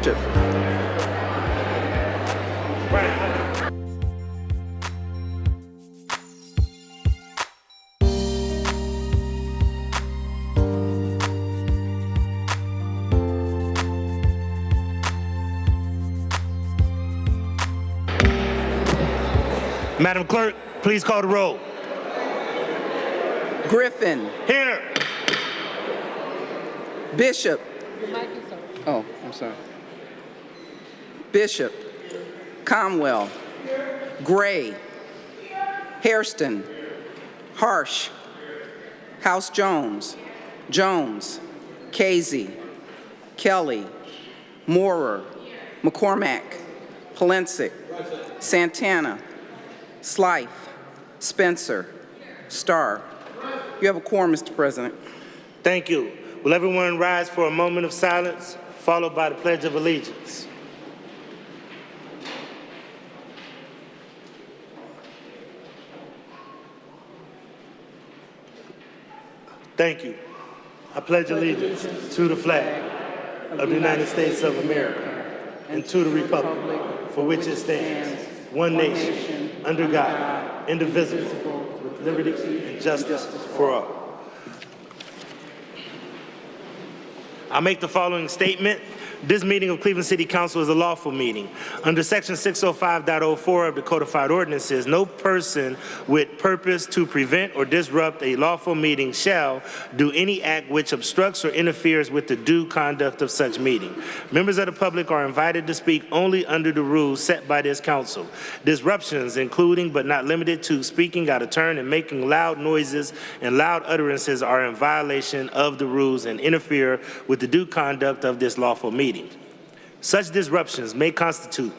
descriptive. Madam Clerk, please call the roll. Griffin. Here. Bishop. Oh, I'm sorry. Bishop. Conwell. Gray. Hairston. Harsh. House Jones. Jones. Casey. Kelly. Moorer. McCormack. Polensik. Santana. Slythe. Spencer. Starr. You have a quorum, Mr. President. Thank you. Will everyone rise for a moment of silence, followed by the Pledge of Allegiance? Thank you. I pledge allegiance to the flag of the United States of America and to the republic for which it stands, one nation, under God, indivisible, with liberty and justice for all. I make the following statement. This meeting of Cleveland City Council is a lawful meeting. Under Section 605.04 of the Codified Ordinances, no person with purpose to prevent or disrupt a lawful meeting shall do any act which obstructs or interferes with the due conduct of such meeting. Members of the public are invited to speak only under the rules set by this council. Disruptions, including but not limited to speaking out of turn and making loud noises and loud utterances, are in violation of the rules and interfere with the due conduct of this lawful meeting. Such disruptions may constitute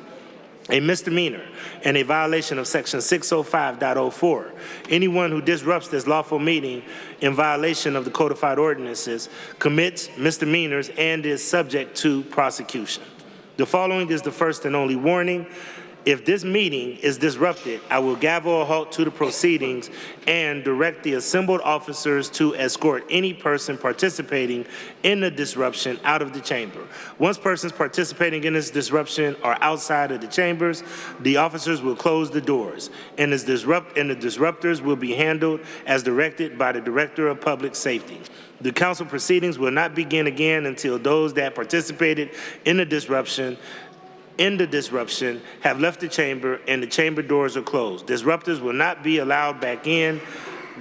a misdemeanor and a violation of Section 605.04. Anyone who disrupts this lawful meeting in violation of the codified ordinances commits misdemeanors and is subject to prosecution. The following is the first and only warning. If this meeting is disrupted, I will gavel a halt to the proceedings and direct the assembled officers to escort any person participating in the disruption out of the chamber. Once persons participating in this disruption are outside of the chambers, the officers will close the doors, and the disruptors will be handled as directed by the Director of Public Safety. The council proceedings will not begin again until those that participated in the disruption have left the chamber and the chamber doors are closed. Disruptors will not be allowed back in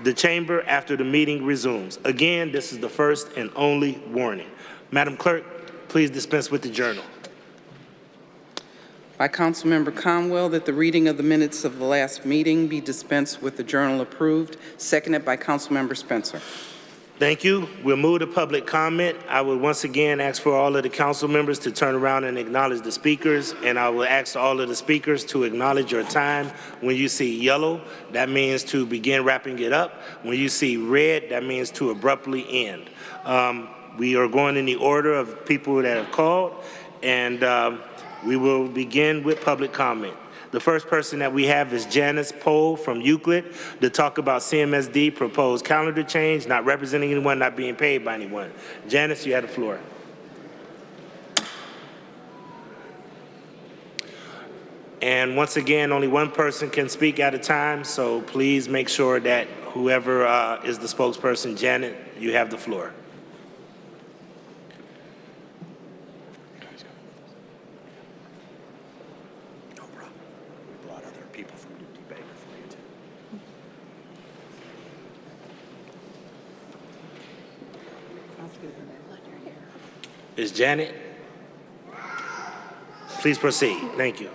the chamber after the meeting resumes. Again, this is the first and only warning. Madam Clerk, please dispense with the journal. By Councilmember Conwell, that the reading of the minutes of the last meeting be dispensed with the journal approved. Seconded by Councilmember Spencer. Thank you. We'll move to public comment. I would once again ask for all of the council members to turn around and acknowledge the speakers, and I will ask all of the speakers to acknowledge your time. When you see yellow, that means to begin wrapping it up. When you see red, that means to abruptly end. We are going in the order of people that have called, and we will begin with public comment. The first person that we have is Janice Pohl from Euclid to talk about CMSD proposed calendar change, not representing anyone, not being paid by anyone. Janice, you have the floor. And once again, only one person can speak at a time, so please make sure that whoever is the spokesperson, Janet, you have the floor. Is Janet? Please proceed. Thank you.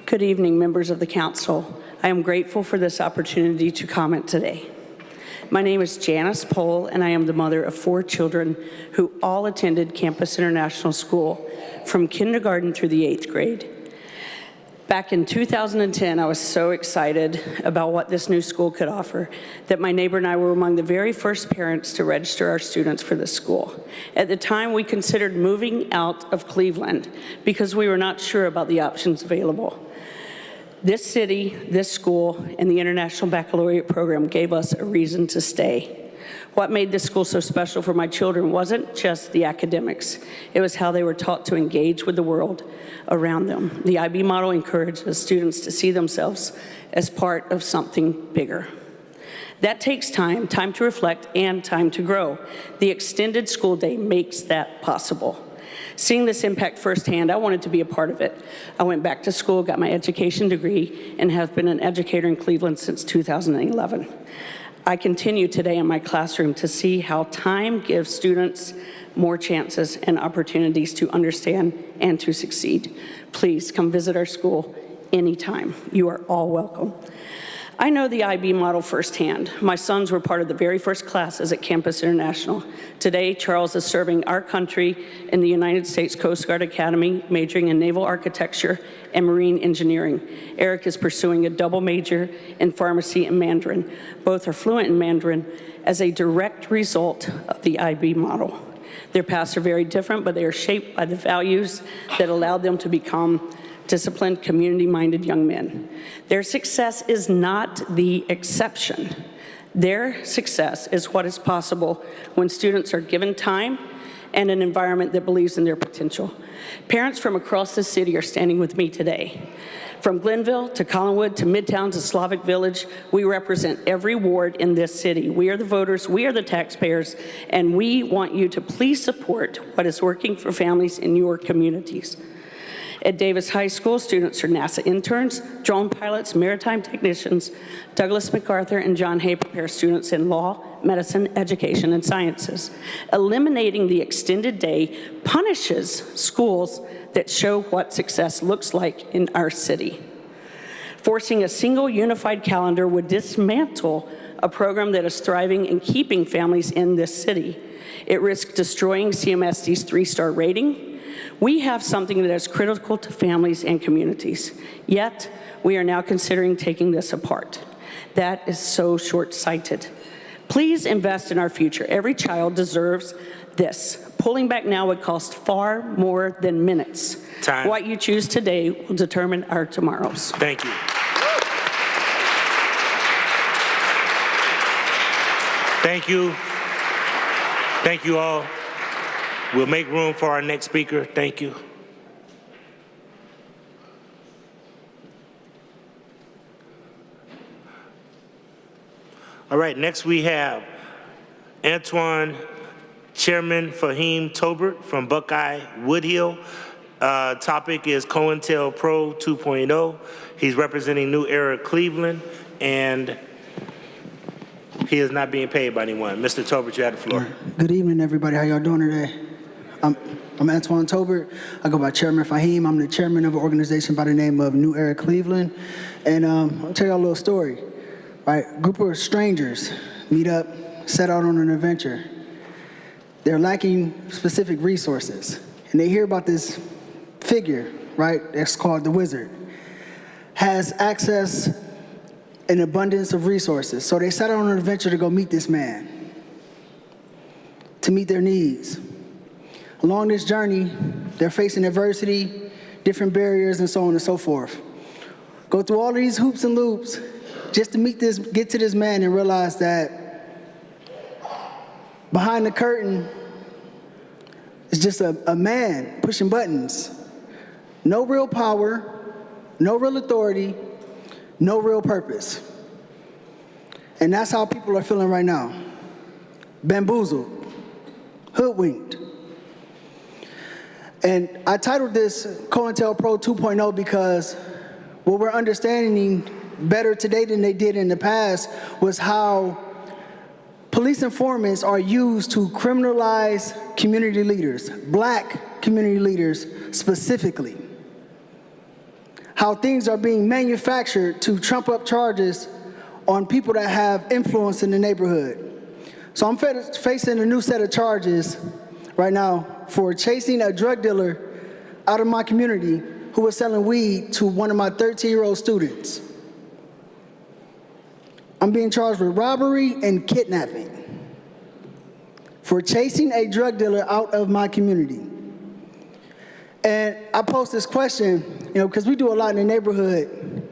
Good evening, members of the council. I am grateful for this opportunity to comment today. My name is Janice Pohl, and I am the mother of 4 children who all attended Campus International School from kindergarten through the 8th grade. Back in 2010, I was so excited about what this new school could offer that my neighbor and I were among the very first parents to register our students for this school. At the time, we considered moving out of Cleveland because we were not sure about the options available. This city, this school, and the International Baccalaureate program gave us a reason to stay. What made this school so special for my children wasn't just the academics. It was how they were taught to engage with the world around them. The IB model encourages students to see themselves as part of something bigger. That takes time to reflect, and time to grow. The extended school day makes that possible. Seeing this impact firsthand, I wanted to be a part of it. I went back to school, got my education degree, and have been an educator in Cleveland since 2011. I continue today in my classroom to see how time gives students more chances and opportunities to understand and to succeed. Please come visit our school anytime. You are all welcome. I know the IB model firsthand. My sons were part of the very first classes at Campus International. Today, Charles is serving our country in the United States Coast Guard Academy, majoring in naval architecture and marine engineering. Eric is pursuing a double major in pharmacy and Mandarin. Both are fluent in Mandarin as a direct result of the IB model. Their paths are very different, but they are shaped by the values that allowed them to become disciplined, community-minded young men. Their success is not the exception. Their success is what is possible when students are given time and an environment that believes in their potential. Parents from across the city are standing with me today. From Glenville to Collinwood to Midtown to Slavic Village, we represent every ward in this city. We are the voters, we are the taxpayers, and we want you to please support what is working for families in your communities. At Davis High School, students are NASA interns, drone pilots, maritime technicians. Douglas MacArthur and John Hay prepare students in law, medicine, education, and sciences. Eliminating the extended day punishes schools that show what success looks like in our city. Forcing a single unified calendar would dismantle a program that is thriving and keeping families in this city. It risks destroying CMSD's 3-star rating. We have something that is critical to families and communities, yet we are now considering taking this apart. That is so short-sighted. Please invest in our future. Every child deserves this. Pulling back now would cost far more than minutes. Time. What you choose today will determine our tomorrows. Thank you. Thank you. Thank you all. We'll make room for our next speaker. Thank you. All right, next we have Antoine Chairman Fahim Tolbert from Buckeye Woodhill. Topic is COINTELPRO 2.0. He's representing New Era Cleveland, and he is not being paid by anyone. Mr. Tolbert, you have the floor. Good evening, everybody. How y'all doing today? I'm Antoine Tolbert. I go by Chairman Fahim. I'm the chairman of an organization by the name of New Era Cleveland. And I'll tell y'all a little story. Right, a group of strangers meet up, set out on an adventure. They're lacking specific resources. And they hear about this figure, right, that's called the Wizard. Has access and abundance of resources. So they set out on an adventure to go meet this man, to meet their needs. Along this journey, they're facing adversity, different barriers, and so on and so forth. Go through all of these hoops and loops just to get to this man and realize that behind the curtain is just a man pushing buttons. No real power, no real authority, no real purpose. And that's how people are feeling right now. Bamboozled, hoodwinked. And I titled this COINTELPRO 2.0 because what we're understanding better today than they did in the past was how police informants are used to criminalize community leaders, black community leaders specifically. How things are being manufactured to trump up charges on people that have influence in the neighborhood. So I'm facing a new set of charges right now for chasing a drug dealer out of my community who was selling weed to one of my 13-year-old students. I'm being charged with robbery and kidnapping for chasing a drug dealer out of my community. And I posed this question, because we do a lot in the neighborhood,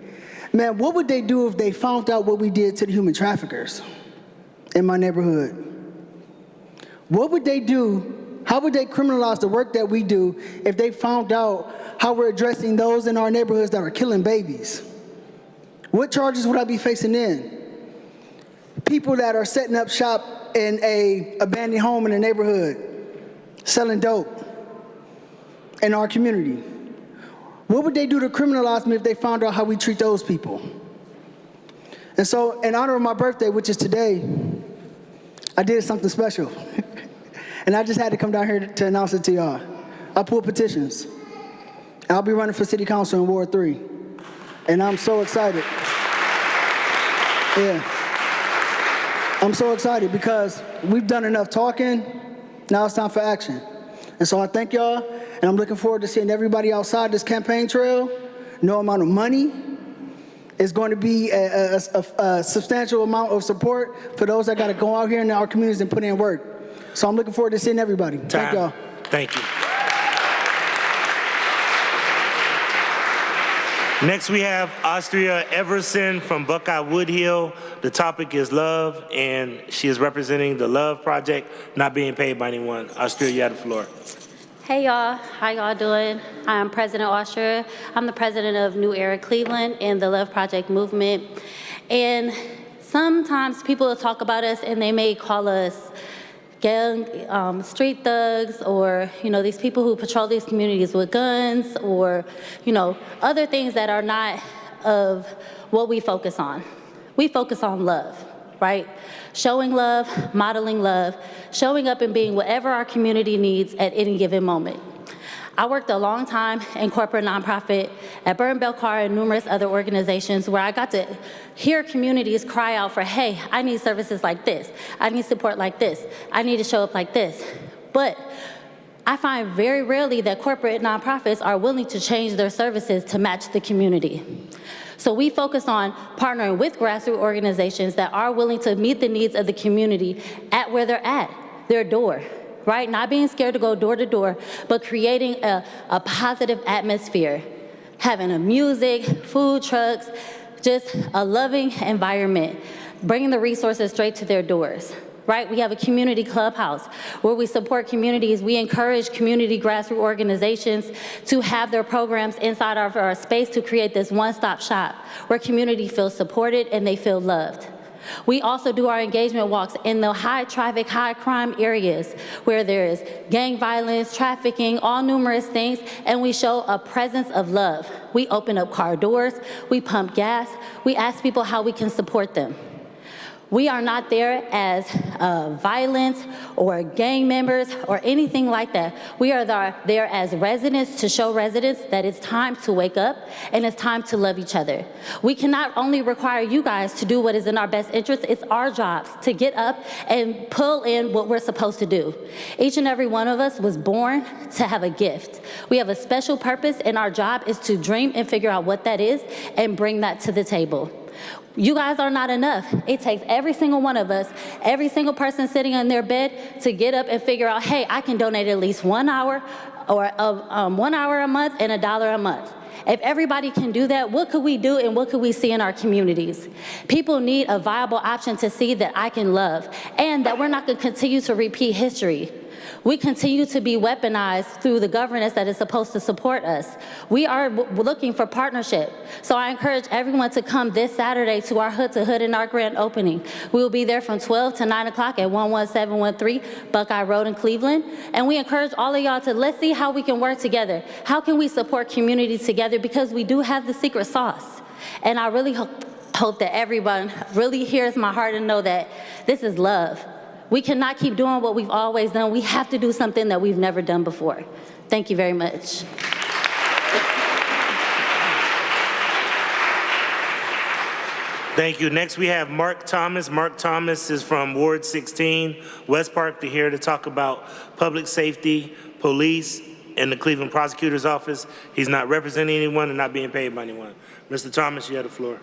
Man, what would they do if they found out what we did to the human traffickers in my neighborhood? What would they do? How would they criminalize the work that we do if they found out how we're addressing those in our neighborhoods that are killing babies? What charges would I be facing then? People that are setting up shop in a abandoned home in a neighborhood, selling dope in our community. What would they do to criminalize me if they found out how we treat those people? And so, in honor of my birthday, which is today, I did something special. And I just had to come down here to announce it to y'all. I pulled petitions. I'll be running for city council in Ward 3. And I'm so excited. Yeah. I'm so excited because we've done enough talking. Now it's time for action. And so I thank y'all, and I'm looking forward to seeing everybody outside this campaign trail. No amount of money. It's going to be a substantial amount of support for those that got to go out here in our communities and put in work. So I'm looking forward to seeing everybody. Thank y'all. Thank you. Next, we have Austria Everson from Buckeye Woodhill. The topic is love, and she is representing the Love Project, not being paid by anyone. Austria, you have the floor. Hey y'all, how y'all doing? I'm President Austria. I'm the president of New Era Cleveland and the Love Project movement. And sometimes people will talk about us and they may call us gang, street thugs, or these people who patrol these communities with guns, or other things that are not of what we focus on. We focus on love, right? Showing love, modeling love, showing up and being whatever our community needs at any given moment. I worked a long time in corporate nonprofit at Burn Bell Car and numerous other organizations where I got to hear communities cry out for, hey, I need services like this. I need support like this. I need to show up like this. But I find very rarely that corporate nonprofits are willing to change their services to match the community. So we focus on partnering with grassroots organizations that are willing to meet the needs of the community at where they're at, their door. Right? Not being scared to go door to door, but creating a positive atmosphere. Having a music, food trucks, just a loving environment. Bringing the resources straight to their doors. Right? We have a community clubhouse where we support communities. We encourage community grassroots organizations to have their programs inside of our space to create this one-stop shop where community feels supported and they feel loved. We also do our engagement walks in the high traffic, high crime areas where there is gang violence, trafficking, all numerous things, and we show a presence of love. We open up car doors, we pump gas, we ask people how we can support them. We are not there as violence or gang members or anything like that. We are there as residents to show residents that it's time to wake up and it's time to love each other. We cannot only require you guys to do what is in our best interest, it's our jobs to get up and pull in what we're supposed to do. Each and every one of us was born to have a gift. We have a special purpose and our job is to dream and figure out what that is and bring that to the table. You guys are not enough. It takes every single one of us, every single person sitting in their bed to get up and figure out, hey, I can donate at least 1 hour or 1 hour a month and $1 a month. If everybody can do that, what could we do and what could we see in our communities? People need a viable option to see that I can love and that we're not going to continue to repeat history. We continue to be weaponized through the governance that is supposed to support us. We are looking for partnership. So I encourage everyone to come this Saturday to our Hood to Hood and our grand opening. We will be there from 12 to 9 o'clock at 11713 Buckeye Road in Cleveland. And we encourage all of y'all to let's see how we can work together. How can we support community together? Because we do have the secret sauce. And I really hope that everyone really hears my heart and know that this is love. We cannot keep doing what we've always done. We have to do something that we've never done before. Thank you very much. Thank you. Next, we have Mark Thomas. Mark Thomas is from Ward 16, West Park. They're here to talk about public safety, police, and the Cleveland Prosecutor's Office. He's not representing anyone and not being paid by anyone. Mr. Thomas, you have the floor.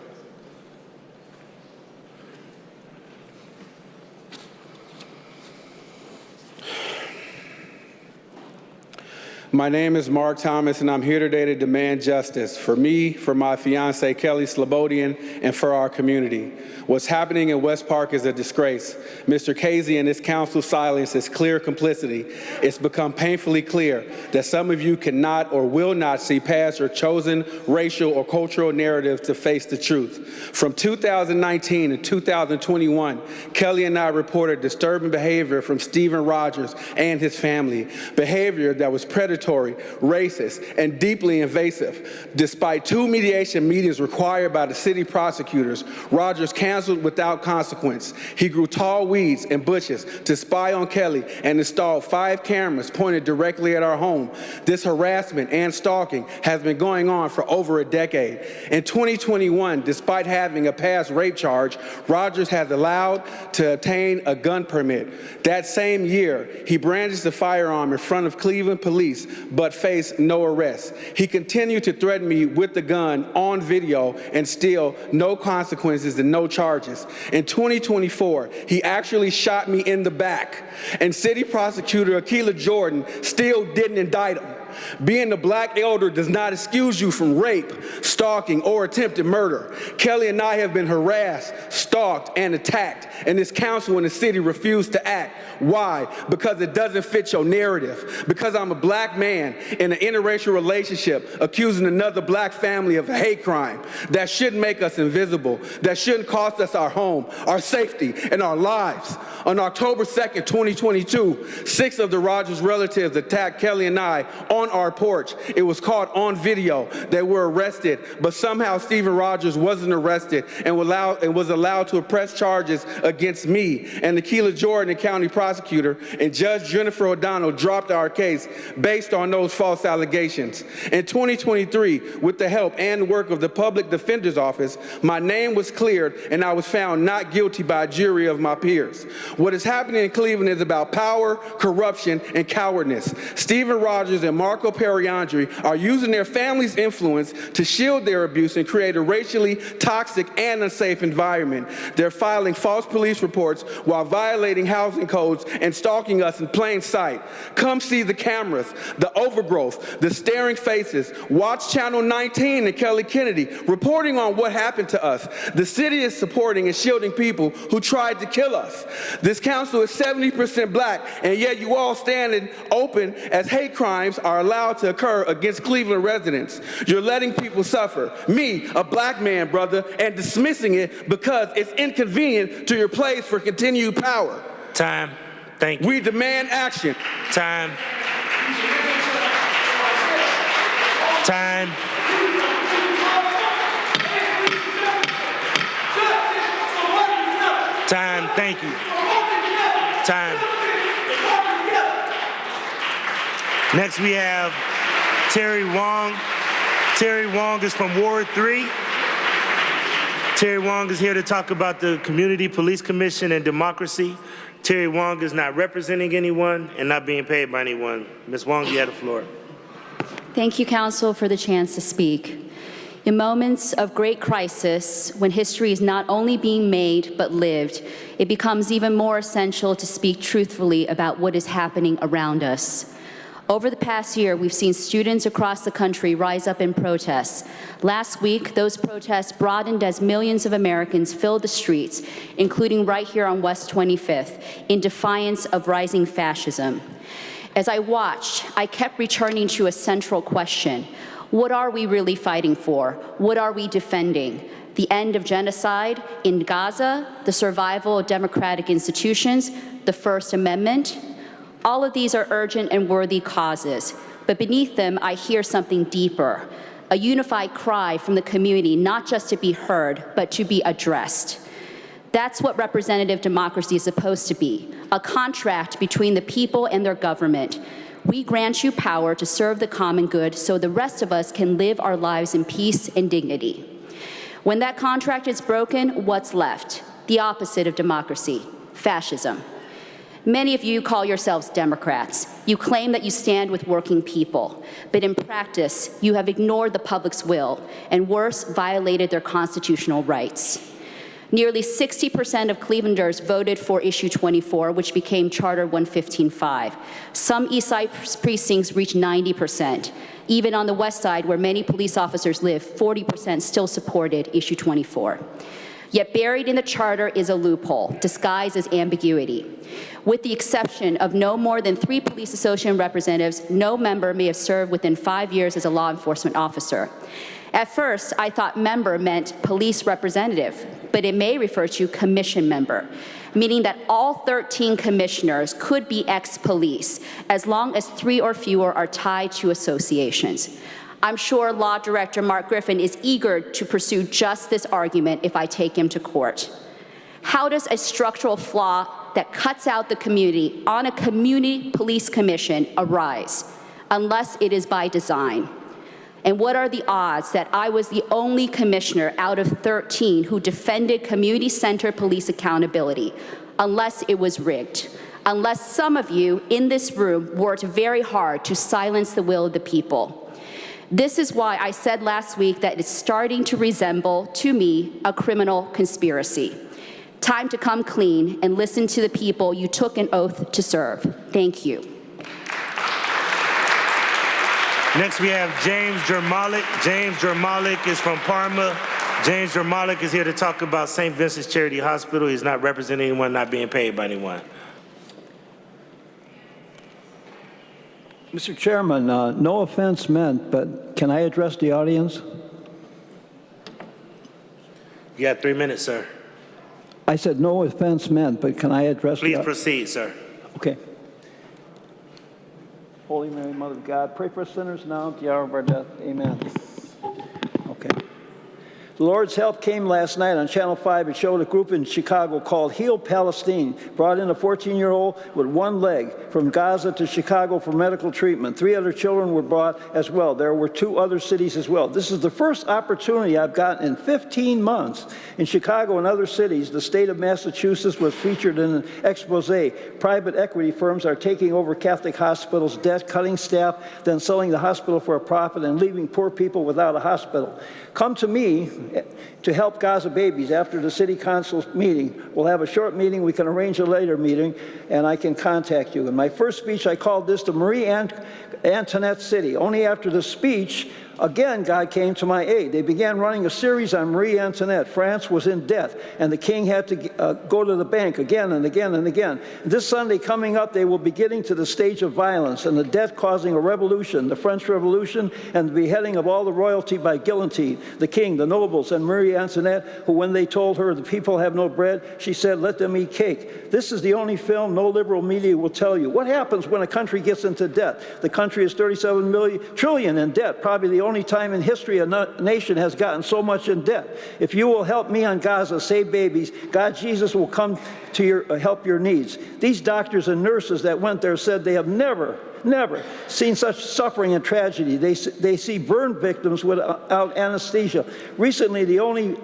My name is Mark Thomas, and I'm here today to demand justice for me, for my fiancée Kelly Slobodian, and for our community. What's happening in West Park is a disgrace. Mr. Casey and his council's silence is clear complicity. It's become painfully clear that some of you cannot or will not see past your chosen racial or cultural narrative to face the truth. From 2019 to 2021, Kelly and I reported disturbing behavior from Stephen Rogers and his family, behavior that was predatory, racist, and deeply invasive. Despite 2 mediation meetings required by the city prosecutors, Rogers canceled without consequence. He grew tall weeds and bushes to spy on Kelly and installed 5 cameras pointed directly at our home. This harassment and stalking has been going on for over a decade. In 2021, despite having a past rape charge, Rogers has allowed to obtain a gun permit. That same year, he brandished a firearm in front of Cleveland police, but faced no arrest. He continued to threaten me with the gun on video and still no consequences and no charges. In 2024, he actually shot me in the back, and City Prosecutor Akilah Jordan still didn't indict him. Being a black elder does not excuse you from rape, stalking, or attempted murder. Kelly and I have been harassed, stalked, and attacked, and this council and the city refused to act. Why? Because it doesn't fit your narrative. Because I'm a black man in an interracial relationship accusing another black family of a hate crime. That shouldn't make us invisible. That shouldn't cost us our home, our safety, and our lives. On October 2nd, 2022, 6 of the Rogers relatives attacked Kelly and I on our porch. It was caught on video. They were arrested, but somehow Stephen Rogers wasn't arrested and was allowed to press charges against me. And Akilah Jordan, the county prosecutor, and Judge Jennifer O'Donnell dropped our case based on those false allegations. In 2023, with the help and work of the Public Defender's Office, my name was cleared and I was found not guilty by a jury of my peers. What is happening in Cleveland is about power, corruption, and cowardness. Stephen Rogers and Marco Periandri are using their family's influence to shield their abuse and create a racially toxic and unsafe environment. They're filing false police reports while violating housing codes and stalking us in plain sight. Come see the cameras, the overgrowth, the staring faces. Watch Channel 19 and Kelly Kennedy reporting on what happened to us. The city is supporting and shielding people who tried to kill us. This council is 70% black, and yet you all standing open as hate crimes are allowed to occur against Cleveland residents. You're letting people suffer. Me, a black man, brother, and dismissing it because it's inconvenient to your place for continued power. Time. Thank you. We demand action. Time. Time. Time. Thank you. Time. Next we have Terry Wong. Terry Wong is from Ward 3. Terry Wong is here to talk about the Community Police Commission and democracy. Terry Wong is not representing anyone and not being paid by anyone. Ms. Wong, you have the floor. Thank you, Council, for the chance to speak. In moments of great crisis, when history is not only being made but lived, it becomes even more essential to speak truthfully about what is happening around us. Over the past year, we've seen students across the country rise up in protests. Last week, those protests broadened as millions of Americans filled the streets, including right here on West 25th, in defiance of rising fascism. As I watched, I kept returning to a central question. What are we really fighting for? What are we defending? The end of genocide in Gaza, the survival of democratic institutions, the First Amendment? All of these are urgent and worthy causes, but beneath them, I hear something deeper, a unified cry from the community, not just to be heard, but to be addressed. That's what representative democracy is supposed to be, a contract between the people and their government. We grant you power to serve the common good so the rest of us can live our lives in peace and dignity. When that contract is broken, what's left? The opposite of democracy, fascism. Many of you call yourselves Democrats. You claim that you stand with working people, but in practice, you have ignored the public's will, and worse, violated their constitutional rights. Nearly 60% of Clevelanders voted for issue 24, which became Charter 115.5. Some East Side precincts reached 90%. Even on the West Side, where many police officers live, 40% still supported issue 24. Yet buried in the charter is a loophole, disguised as ambiguity. With the exception of no more than 3 police association representatives, no member may have served within 5 years as a law enforcement officer. At first, I thought member meant police representative, but it may refer to commission member, meaning that all 13 commissioners could be ex-police, as long as 3 or fewer are tied to associations. I'm sure Law Director Mark Griffin is eager to pursue just this argument if I take him to court. How does a structural flaw that cuts out the community on a community police commission arise, unless it is by design? And what are the odds that I was the only commissioner out of 13 who defended community-centered police accountability, unless it was rigged, unless some of you in this room worked very hard to silence the will of the people? This is why I said last week that it's starting to resemble, to me, a criminal conspiracy. Time to come clean and listen to the people you took an oath to serve. Thank you. Next, we have James Jermalik. James Jermalik is from Parma. James Jermalik is here to talk about St. Vincent's Charity Hospital. He's not representing anyone, not being paid by anyone. Mr. Chairman, no offense meant, but can I address the audience? You got 3 minutes, sir. I said no offense meant, but can I address Please proceed, sir. Okay. Holy Mary, Mother of God, pray for us sinners now at the hour of our death. Amen. Okay. The Lord's help came last night on Channel 5. It showed a group in Chicago called Heal Palestine, brought in a 14-year-old with one leg from Gaza to Chicago for medical treatment. 3 other children were brought as well. There were 2 other cities as well. This is the first opportunity I've gotten in 15 months. In Chicago and other cities, the state of Massachusetts was featured in an expose. Private equity firms are taking over Catholic hospitals' debt, cutting staff, then selling the hospital for a profit and leaving poor people without a hospital. Come to me to help Gaza babies after the city council meeting. We'll have a short meeting. We can arrange a later meeting, and I can contact you. In my first speech, I called this the Marie Antoinette City. Only after the speech, again, God came to my aid. They began running a series on Marie Antoinette. France was in debt, and the king had to go to the bank again and again and again. This Sunday coming up, they will be getting to the stage of violence and the debt causing a revolution, the French Revolution, and the beheading of all the royalty by guillotine, the king, the nobles, and Marie Antoinette, who when they told her the people have no bread, she said, let them eat cake. This is the only film no liberal media will tell you. What happens when a country gets into debt? The country is 37 trillion in debt, probably the only time in history a nation has gotten so much in debt. If you will help me on Gaza, save babies, God Jesus will come to help your needs. These doctors and nurses that went there said they have never seen such suffering and tragedy. They see burn victims without anesthesia. Recently, the only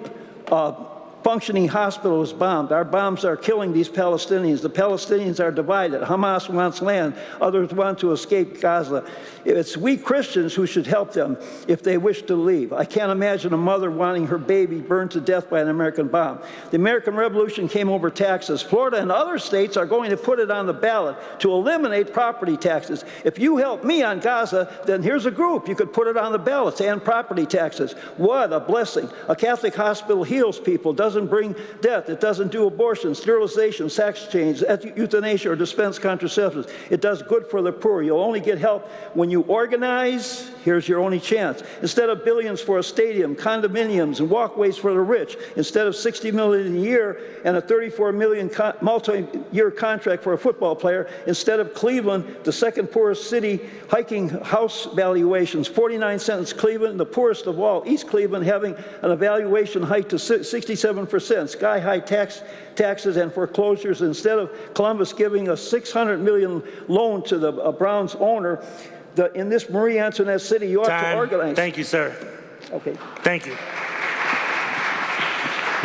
functioning hospital was bombed. Our bombs are killing these Palestinians. The Palestinians are divided. Hamas wants land. Others want to escape Gaza. It's we Christians who should help them if they wish to leave. I can't imagine a mother wanting her baby burned to death by an American bomb. The American Revolution came over taxes. Florida and other states are going to put it on the ballot to eliminate property taxes. If you help me on Gaza, then here's a group. You could put it on the ballot to end property taxes. What a blessing. A Catholic hospital heals people, doesn't bring death. It doesn't do abortion, sterilization, sex change, euthanasia, or dispense contraceptives. It does good for the poor. You'll only get help when you organize. Here's your only chance. Instead of billions for a stadium, condominiums, and walkways for the rich, instead of $60 million a year and a $34 million multi-year contract for a football player, instead of Cleveland, the second poorest city, hiking house valuations, 49 cents Cleveland, the poorest of all, East Cleveland having an evaluation hike to 67%, sky-high taxes and foreclosures, instead of Columbus giving a $600 million loan to the Browns owner. In this Marie Antoinette City, you ought to organize. Thank you, sir. Okay. Thank you.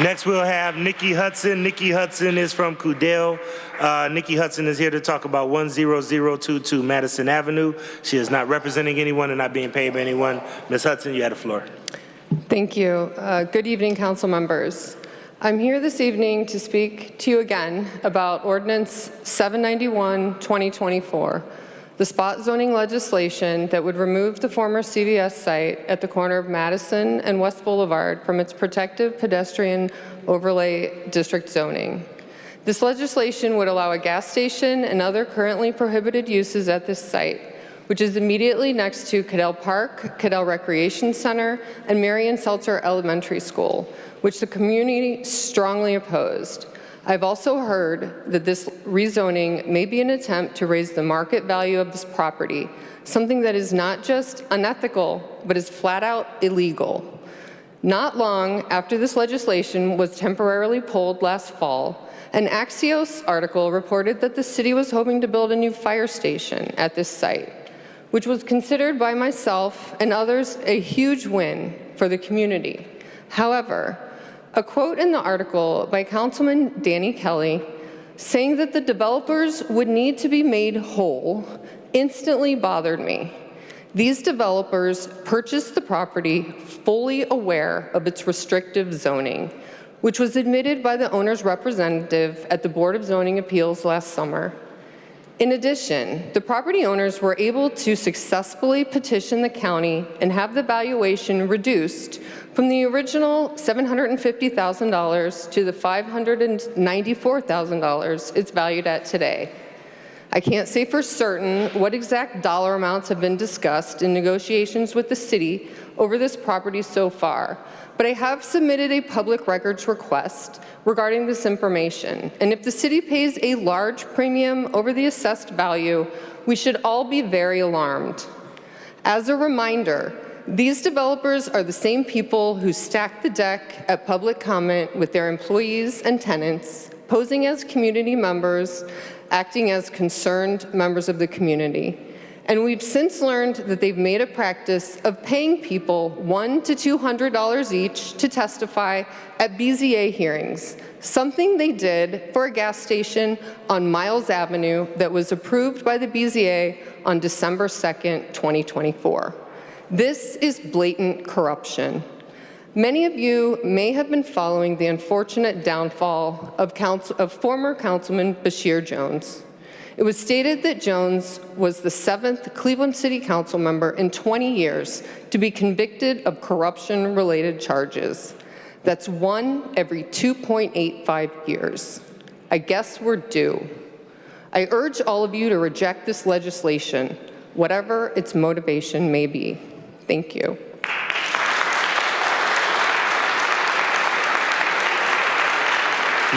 Next, we'll have Nikki Hudson. Nikki Hudson is from Coudale. Nikki Hudson is here to talk about 10022 Madison Avenue. She is not representing anyone and not being paid by anyone. Ms. Hudson, you have the floor. Thank you. Good evening, council members. I'm here this evening to speak to you again about Ordinance 791, 2024, the spot zoning legislation that would remove the former CVS site at the corner of Madison and West Boulevard from its protective pedestrian overlay district zoning. This legislation would allow a gas station and other currently prohibited uses at this site, which is immediately next to Cadell Park, Cadell Recreation Center, and Marion Seltzer Elementary School, which the community strongly opposed. I've also heard that this rezoning may be an attempt to raise the market value of this property, something that is not just unethical, but is flat out illegal. Not long after this legislation was temporarily pulled last fall, an Axios article reported that the city was hoping to build a new fire station at this site, which was considered by myself and others a huge win for the community. However, a quote in the article by Councilman Danny Kelly saying that the developers would need to be made whole instantly bothered me. These developers purchased the property fully aware of its restrictive zoning, which was admitted by the owner's representative at the Board of Zoning Appeals last summer. In addition, the property owners were able to successfully petition the county and have the valuation reduced from the original $750,000 to the $594,000 it's valued at today. I can't say for certain what exact dollar amounts have been discussed in negotiations with the city over this property so far, but I have submitted a public records request regarding this information. And if the city pays a large premium over the assessed value, we should all be very alarmed. As a reminder, these developers are the same people who stack the deck at public comment with their employees and tenants, posing as community members, acting as concerned members of the community. And we've since learned that they've made a practice of paying people $100 to $200 each to testify at BZA hearings, something they did for a gas station on Miles Avenue that was approved by the BZA on December 2nd, 2024. This is blatant corruption. Many of you may have been following the unfortunate downfall of former Councilman Bashir Jones. It was stated that Jones was the 7th Cleveland City Council member in 20 years to be convicted of corruption-related charges. That's one every 2.85 years. I guess we're due. I urge all of you to reject this legislation, whatever its motivation may be. Thank you.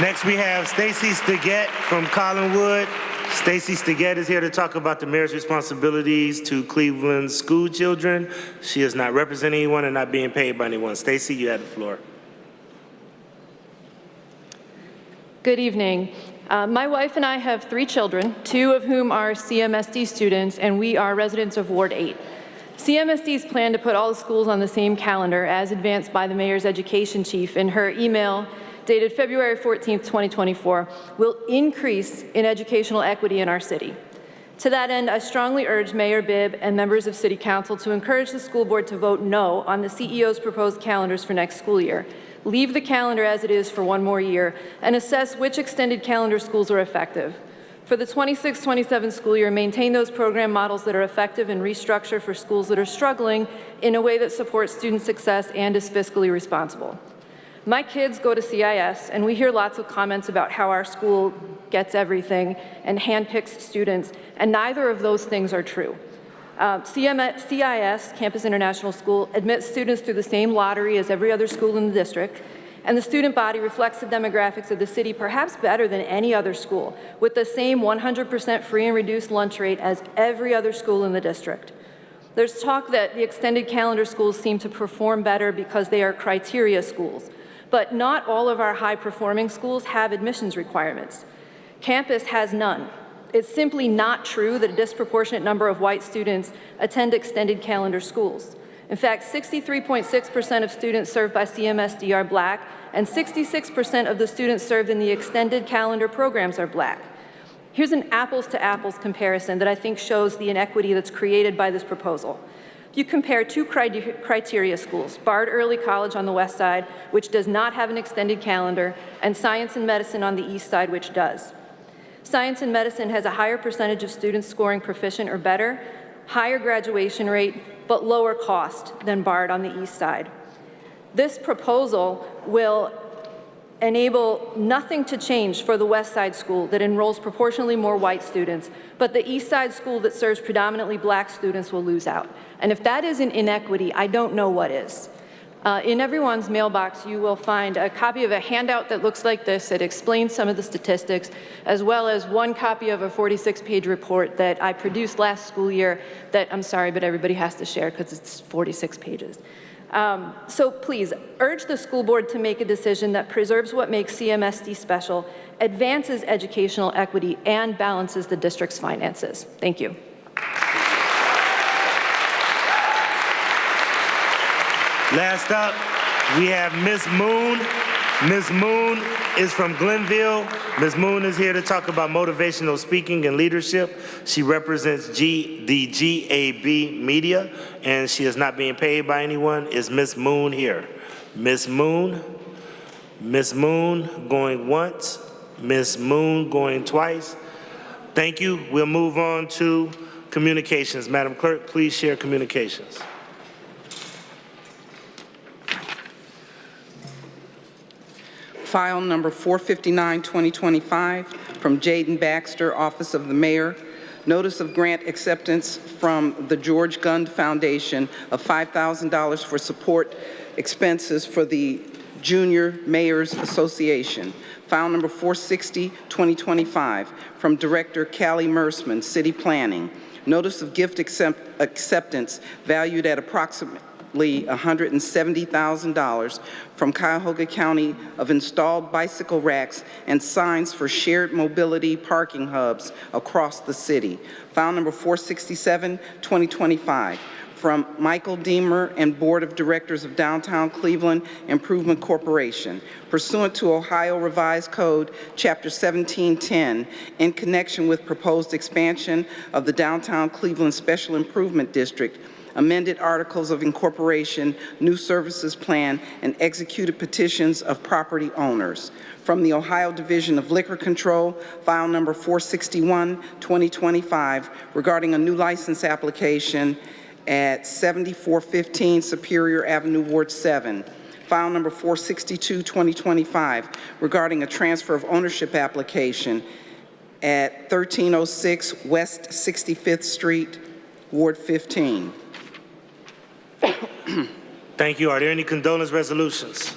Next, we have Stacy Stigett from Collinwood. Stacy Stigett is here to talk about the mayor's responsibilities to Cleveland school children. She is not representing anyone and not being paid by anyone. Stacy, you have the floor. Good evening. My wife and I have 3 children, 2 of whom are CMSD students, and we are residents of Ward 8. CMSD's plan to put all the schools on the same calendar, as advanced by the mayor's education chief in her email dated February 14th, 2024, will increase in educational equity in our city. To that end, I strongly urge Mayor Bibb and members of City Council to encourage the school board to vote no on the CEO's proposed calendars for next school year. Leave the calendar as it is for one more year and assess which extended calendar schools are effective. For the 26-27 school year, maintain those program models that are effective and restructure for schools that are struggling in a way that supports student success and is fiscally responsible. My kids go to CIS, and we hear lots of comments about how our school gets everything and handpicks students, and neither of those things are true. CIS, Campus International School, admits students through the same lottery as every other school in the district, and the student body reflects the demographics of the city perhaps better than any other school, with the same 100% free and reduced lunch rate as every other school in the district. There's talk that the extended calendar schools seem to perform better because they are criteria schools. But not all of our high-performing schools have admissions requirements. Campus has none. It's simply not true that a disproportionate number of white students attend extended calendar schools. In fact, 63.6% of students served by CMSD are Black, and 66% of the students served in the extended calendar programs are Black. Here's an apples-to-apples comparison that I think shows the inequity that's created by this proposal. If you compare two criteria schools, Bard Early College on the west side, which does not have an extended calendar, and Science and Medicine on the east side, which does. Science and Medicine has a higher percentage of students scoring proficient or better, higher graduation rate, but lower cost than Bard on the east side. This proposal will enable nothing to change for the West Side School that enrolls proportionally more white students, but the East Side School that serves predominantly black students will lose out. And if that isn't inequity, I don't know what is. In everyone's mailbox, you will find a copy of a handout that looks like this that explains some of the statistics, as well as one copy of a 46-page report that I produced last school year that, I'm sorry, but everybody has to share because it's 46 pages. So please, urge the school board to make a decision that preserves what makes CMSD special, advances educational equity, and balances the district's finances. Thank you. Last up, we have Ms. Moon. Ms. Moon is from Glenville. Ms. Moon is here to talk about motivational speaking and leadership. She represents the GAB Media, and she is not being paid by anyone. Is Ms. Moon here? Ms. Moon? Ms. Moon going once. Ms. Moon going twice. Thank you. We'll move on to communications. Madam Clerk, please share communications. File number 459, 2025, from Jaden Baxter, Office of the Mayor. Notice of grant acceptance from the George Gund Foundation of $5,000 for support expenses for the Junior Mayors Association. File number 460, 2025, from Director Callie Mersman, City Planning. Notice of gift acceptance valued at approximately $170,000 from Cuyahoga County of installed bicycle racks and signs for shared mobility parking hubs across the city. File number 467, 2025, from Michael Deemer and Board of Directors of Downtown Cleveland Improvement Corporation. Pursuant to Ohio Revised Code, Chapter 1710, in connection with proposed expansion of the Downtown Cleveland Special Improvement District, amended articles of incorporation, new services plan, and executed petitions of property owners. From the Ohio Division of Liquor Control, file number 461, 2025, regarding a new license application at 7415 Superior Avenue, Ward 7. File number 462, 2025, regarding a transfer of ownership application at 1306 West 65th Street, Ward 15. Thank you. Are there any condolence resolutions?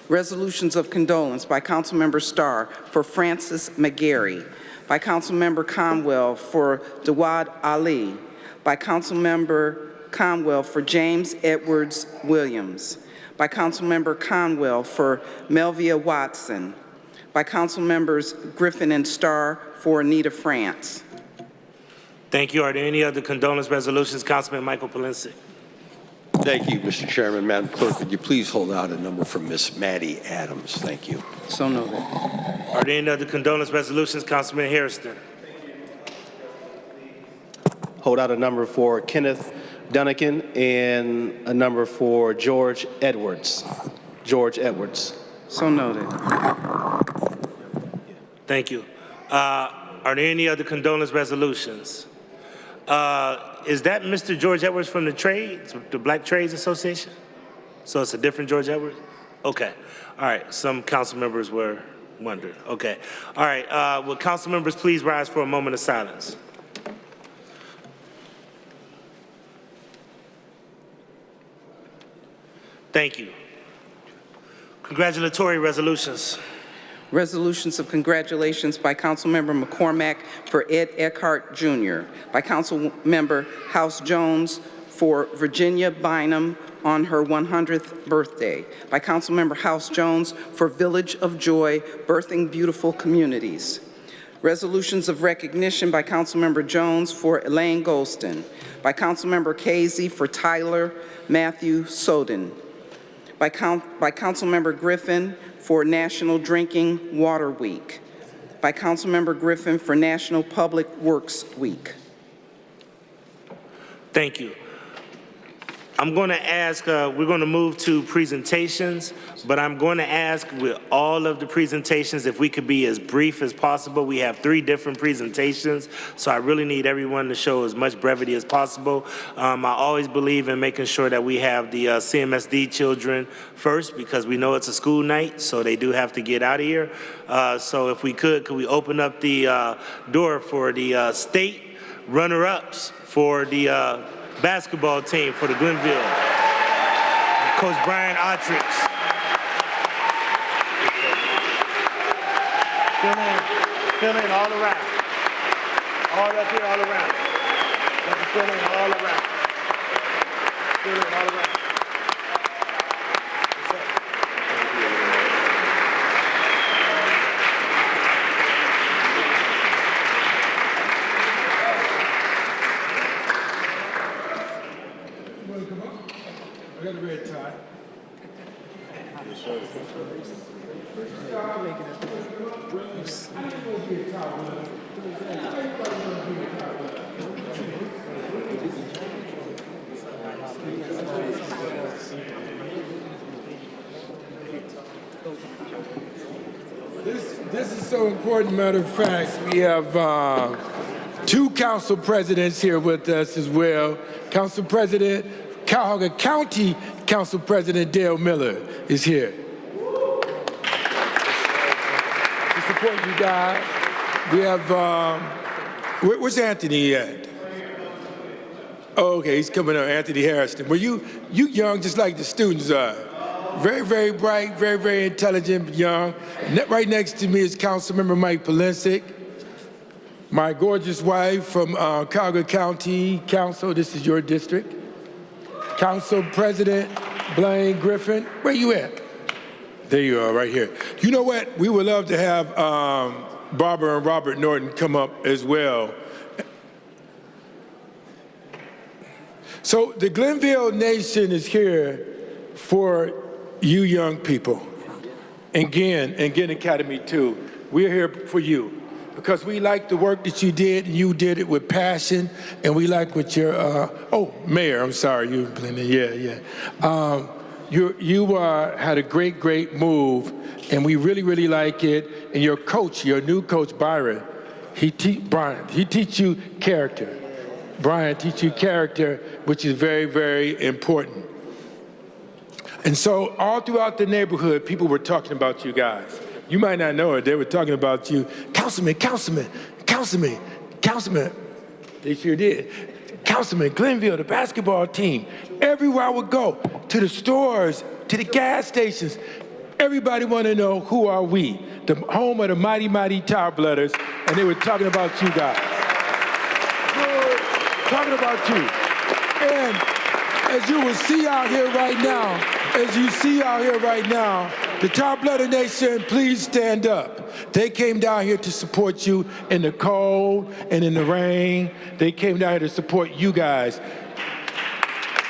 Resolutions of condolence by Councilmember Starr for Francis McGarry, by Councilmember Conwell for Dawad Ali, by Councilmember Conwell for James Edwards Williams, by Councilmember Conwell for Melvia Watson, by Councilmembers Griffin and Starr for Anita France. Thank you. Are there any other condolence resolutions? Councilman Michael Polinsky. Thank you, Mr. Chairman. Madam Clerk, would you please hold out a number from Miss Maddie Adams? Thank you. So noted. Are there any other condolence resolutions? Councilman Hairston. Hold out a number for Kenneth Dunnigan and a number for George Edwards. George Edwards. So noted. Thank you. Are there any other condolence resolutions? Is that Mr. George Edwards from the trades, the Black Trades Association? So it's a different George Edwards? Okay. All right. Some council members were wondering. Okay. All right. Will council members please rise for a moment of silence? Thank you. Congratulatory resolutions. Resolutions of congratulations by Councilmember McCormack for Ed Eckhart Jr., by Councilmember House Jones for Virginia Bynum on her 100th birthday, by Councilmember House Jones for Village of Joy, Birthing Beautiful Communities. Resolutions of recognition by Councilmember Jones for Elaine Golston, by Councilmember Casey for Tyler Matthew Soden, by Councilmember Griffin for National Drinking Water Week, by Councilmember Griffin for National Public Works Week. Thank you. I'm going to ask, we're going to move to presentations, but I'm going to ask with all of the presentations if we could be as brief as possible. We have 3 different presentations, so I really need everyone to show as much brevity as possible. I always believe in making sure that we have the CMSD children first because we know it's a school night, so they do have to get out of here. So if we could we open up the door for the state runner-ups for the basketball team for the Glenville. Coach Brian Ottrix. Fill in all around. All up here, all around. Let me fill in all around. Fill in all around. I got a red tie. This is so important. Matter of fact, we have 2 council presidents here with us as well. Council President, Cuyahoga County Council President Dale Miller is here. To support you guys, we have, where's Anthony at? Oh, okay, he's coming up, Anthony Harrison. Well, you young just like the students are. Very, very bright, very, very intelligent, young. Right next to me is Councilmember Mike Polensik. My gorgeous wife from Cuyahoga County Council, this is your district. Council President Blaine Griffin, where you at? There you are, right here. You know what? We would love to have Barbara and Robert Norton come up as well. So the Glenville Nation is here for you young people. And Ginn Academy too. We're here for you. Because we like the work that you did, and you did it with passion, and we like what your, Mayor, I'm sorry, you blended, yeah. You had a great move, and we really like it. And your coach, your new coach, Brian, he teach you character. Brian teach you character, which is very, very important. And so all throughout the neighborhood, people were talking about you guys. You might not know it. They were talking about you. Councilman. They sure did. Councilman, Glenville, the basketball team. Everywhere I would go, to the stores, to the gas stations, everybody want to know who are we? The home of the mighty Tar Blooders, and they were talking about you guys. Talking about you. And as you will see out here right now, the Tar Blooded Nation, please stand up. They came down here to support you in the cold and in the rain. They came down here to support you guys.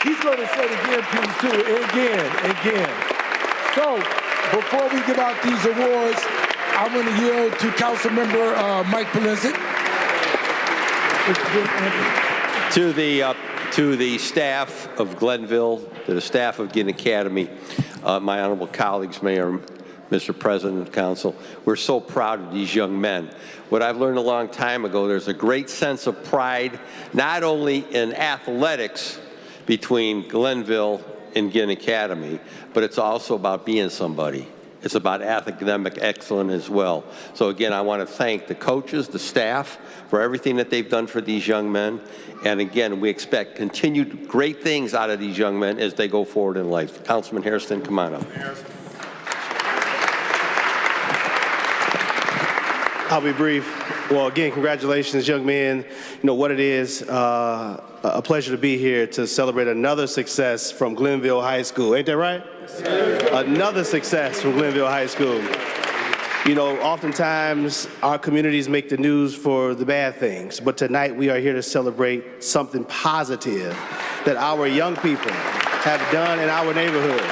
He's going to say it again, please, too, again. So, before we give out these awards, I want to yield to Councilmember Mike Polensik. To the staff of Glenville, to the staff of Ginn Academy, my honorable colleagues, Mayor, Mr. President of Council, we're so proud of these young men. What I've learned a long time ago, there's a great sense of pride, not only in athletics between Glenville and Ginn Academy, but it's also about being somebody. It's about academic excellence as well. So again, I want to thank the coaches, the staff, for everything that they've done for these young men. And again, we expect continued great things out of these young men as they go forward in life. Councilman Hairston, come on up. I'll be brief. Well, again, congratulations, young men. You know what it is, a pleasure to be here to celebrate another success from Glenville High School. Ain't that right? Another success from Glenville High School. You know, oftentimes our communities make the news for the bad things, but tonight we are here to celebrate something positive that our young people have done in our neighborhood.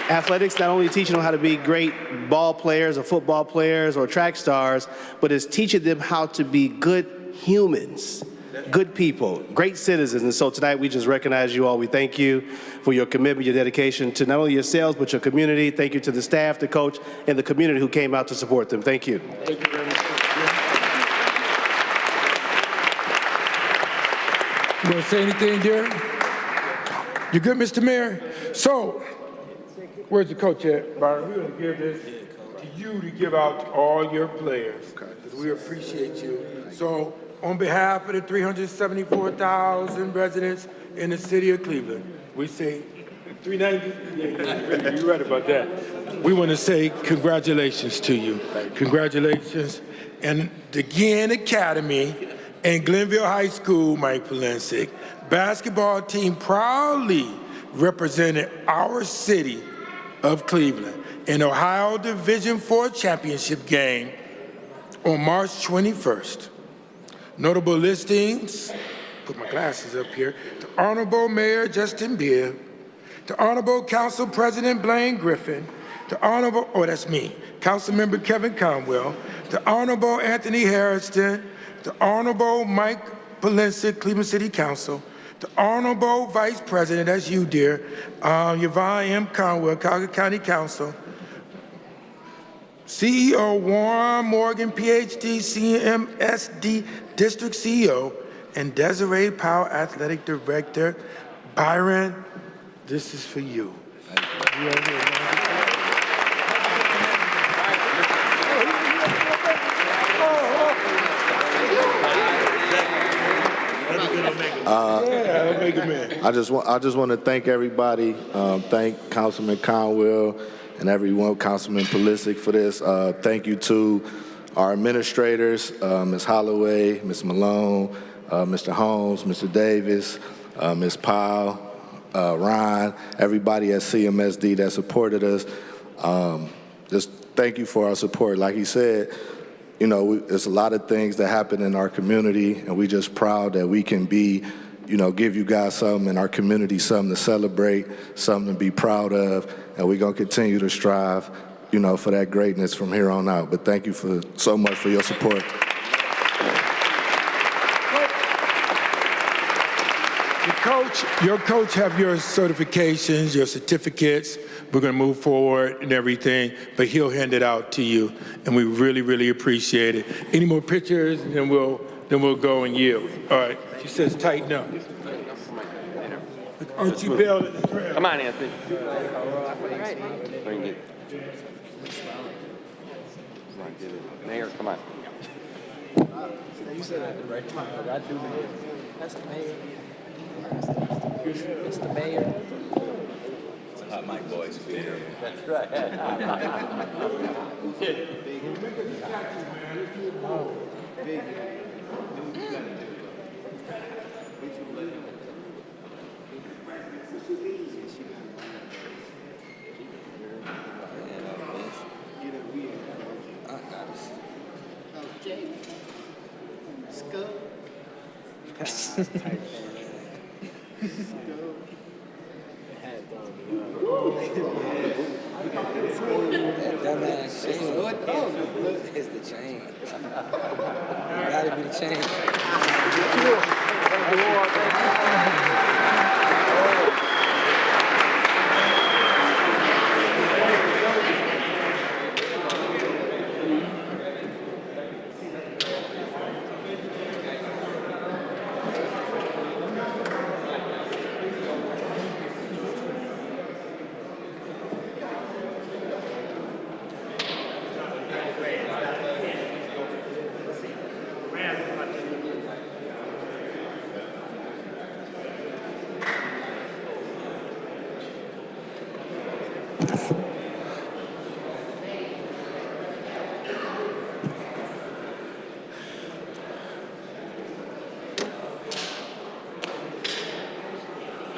Athletics not only teaching them how to be great ball players or football players or track stars, but it's teaching them how to be good humans. good people, great citizens. And so tonight we just recognize you all. We thank you for your commitment, your dedication to not only yourselves, but your community. Thank you to the staff, the coach, and the community who came out to support them. Thank you. Thank you very much. You want to say anything, dear? You good, Mr. Mayor? So, where's the coach at, Byron? We're going to give this to you to give out to all your players, because we appreciate you. So, on behalf of the 374,000 residents in the city of Cleveland, we say 390? Yeah, you're right about that. We want to say congratulations to you. Congratulations. And the Ginn Academy and Glenville High School, Mike Polensik, basketball team proudly represented our city of Cleveland in Ohio Division IV championship game on March 21st. Notable listings, put my glasses up here, the Honorable Mayor Justin Bibb, the Honorable Council President Blaine Griffin, the Honorable, oh that's me, Councilmember Kevin Conwell, the Honorable Anthony Harrison, the Honorable Mike Polensik, Cleveland City Council, the Honorable Vice President, that's you, dear, Yvonne M. Conwell, Cuyahoga County Council, CEO Warren Morgan, PhD, CMSD District CEO, and Desiree Powell, Athletic Director. Byron, this is for you. I just want to thank everybody. Thank Councilman Conwell and everyone, Councilman Polensik for this. Thank you to our administrators, Ms. Holloway, Ms. Malone, Mr. Holmes, Mr. Davis, Ms. Powell, Ron, everybody at CMSD that supported us. Just thank you for our support. Like he said, you know, there's a lot of things that happen in our community, and we're just proud that we can be, you know, give you guys something in our community, something to celebrate, something to be proud of, and we're going to continue to strive, you know, for that greatness from here on out. But thank you so much for your support. Your coach have your certifications, your certificates. We're going to move forward and everything, but he'll hand it out to you, and we really, really appreciate it. Any more pictures, and then we'll go and yield. All right. She says tighten up. Aren't you Bill? Come on, Anthony. Bring it. Mayor, come on. You said that at the right time. I do. That's the mayor. It's the mayor. It's a hot mic, boys. That's right. Big. That man chain is the chain. Gotta be the chain.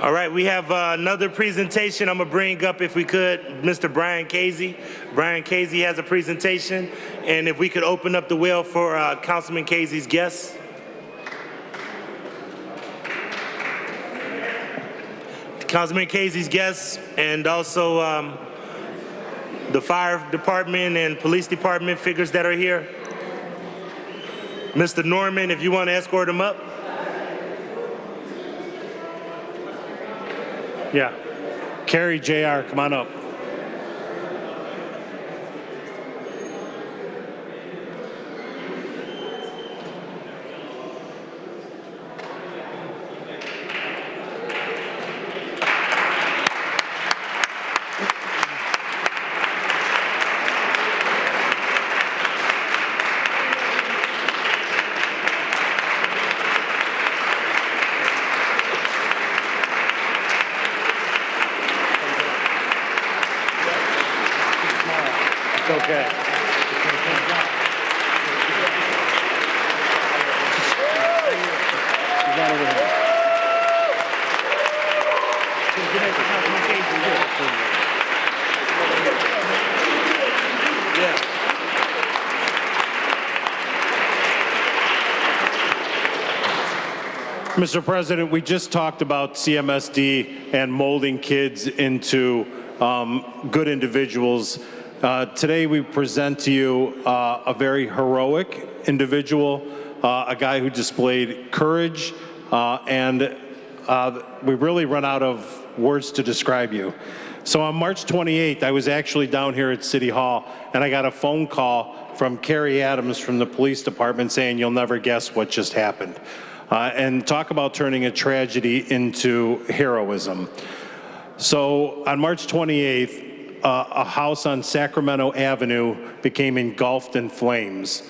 All right, we have another presentation I'm gonna bring up, if we could, Mr. Brian Casey. Brian Casey has a presentation, and if we could open up the well for Councilman Casey's guests. Councilman Casey's guests, and also the fire department and police department figures that are here. Mr. Norman, if you want to escort them up. Yeah. Carrie, JR, come on up. It's okay. Mr. President, we just talked about CMSD and molding kids into good individuals. Today we present to you a very heroic individual, a guy who displayed courage, and we really run out of words to describe you. So on March 28th, I was actually down here at City Hall, and I got a phone call from Carrie Adams from the police department saying, "You'll never guess what just happened." And talk about turning a tragedy into heroism. So on March 28th, a house on Sacramento Avenue became engulfed in flames.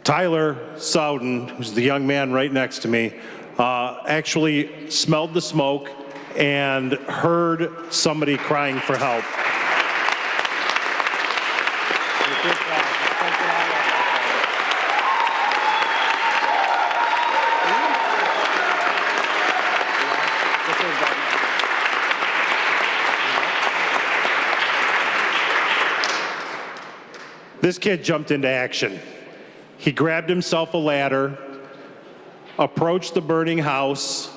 Tyler Sowden, who's the young man right next to me, actually smelled the smoke and heard somebody crying for help. This kid jumped into action. He grabbed himself a ladder, approached the burning house,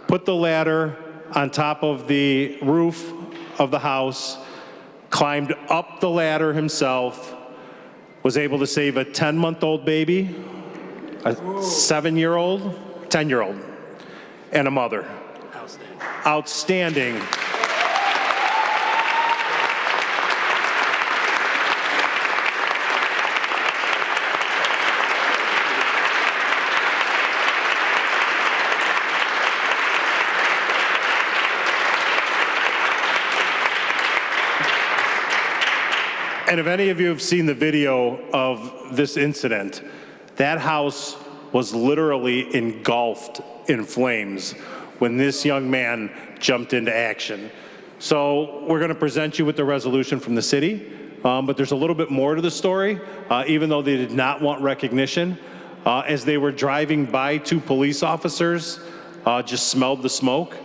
put the ladder on top of the roof of the house, climbed up the ladder himself, was able to save a 10-month-old baby, a 7-year-old, 10-year-old, and a mother. Outstanding. And if any of you have seen the video of this incident, that house was literally engulfed in flames when this young man jumped into action. So we're going to present you with the resolution from the city, but there's a little bit more to the story, even though they did not want recognition. As they were driving by, 2 police officers just smelled the smoke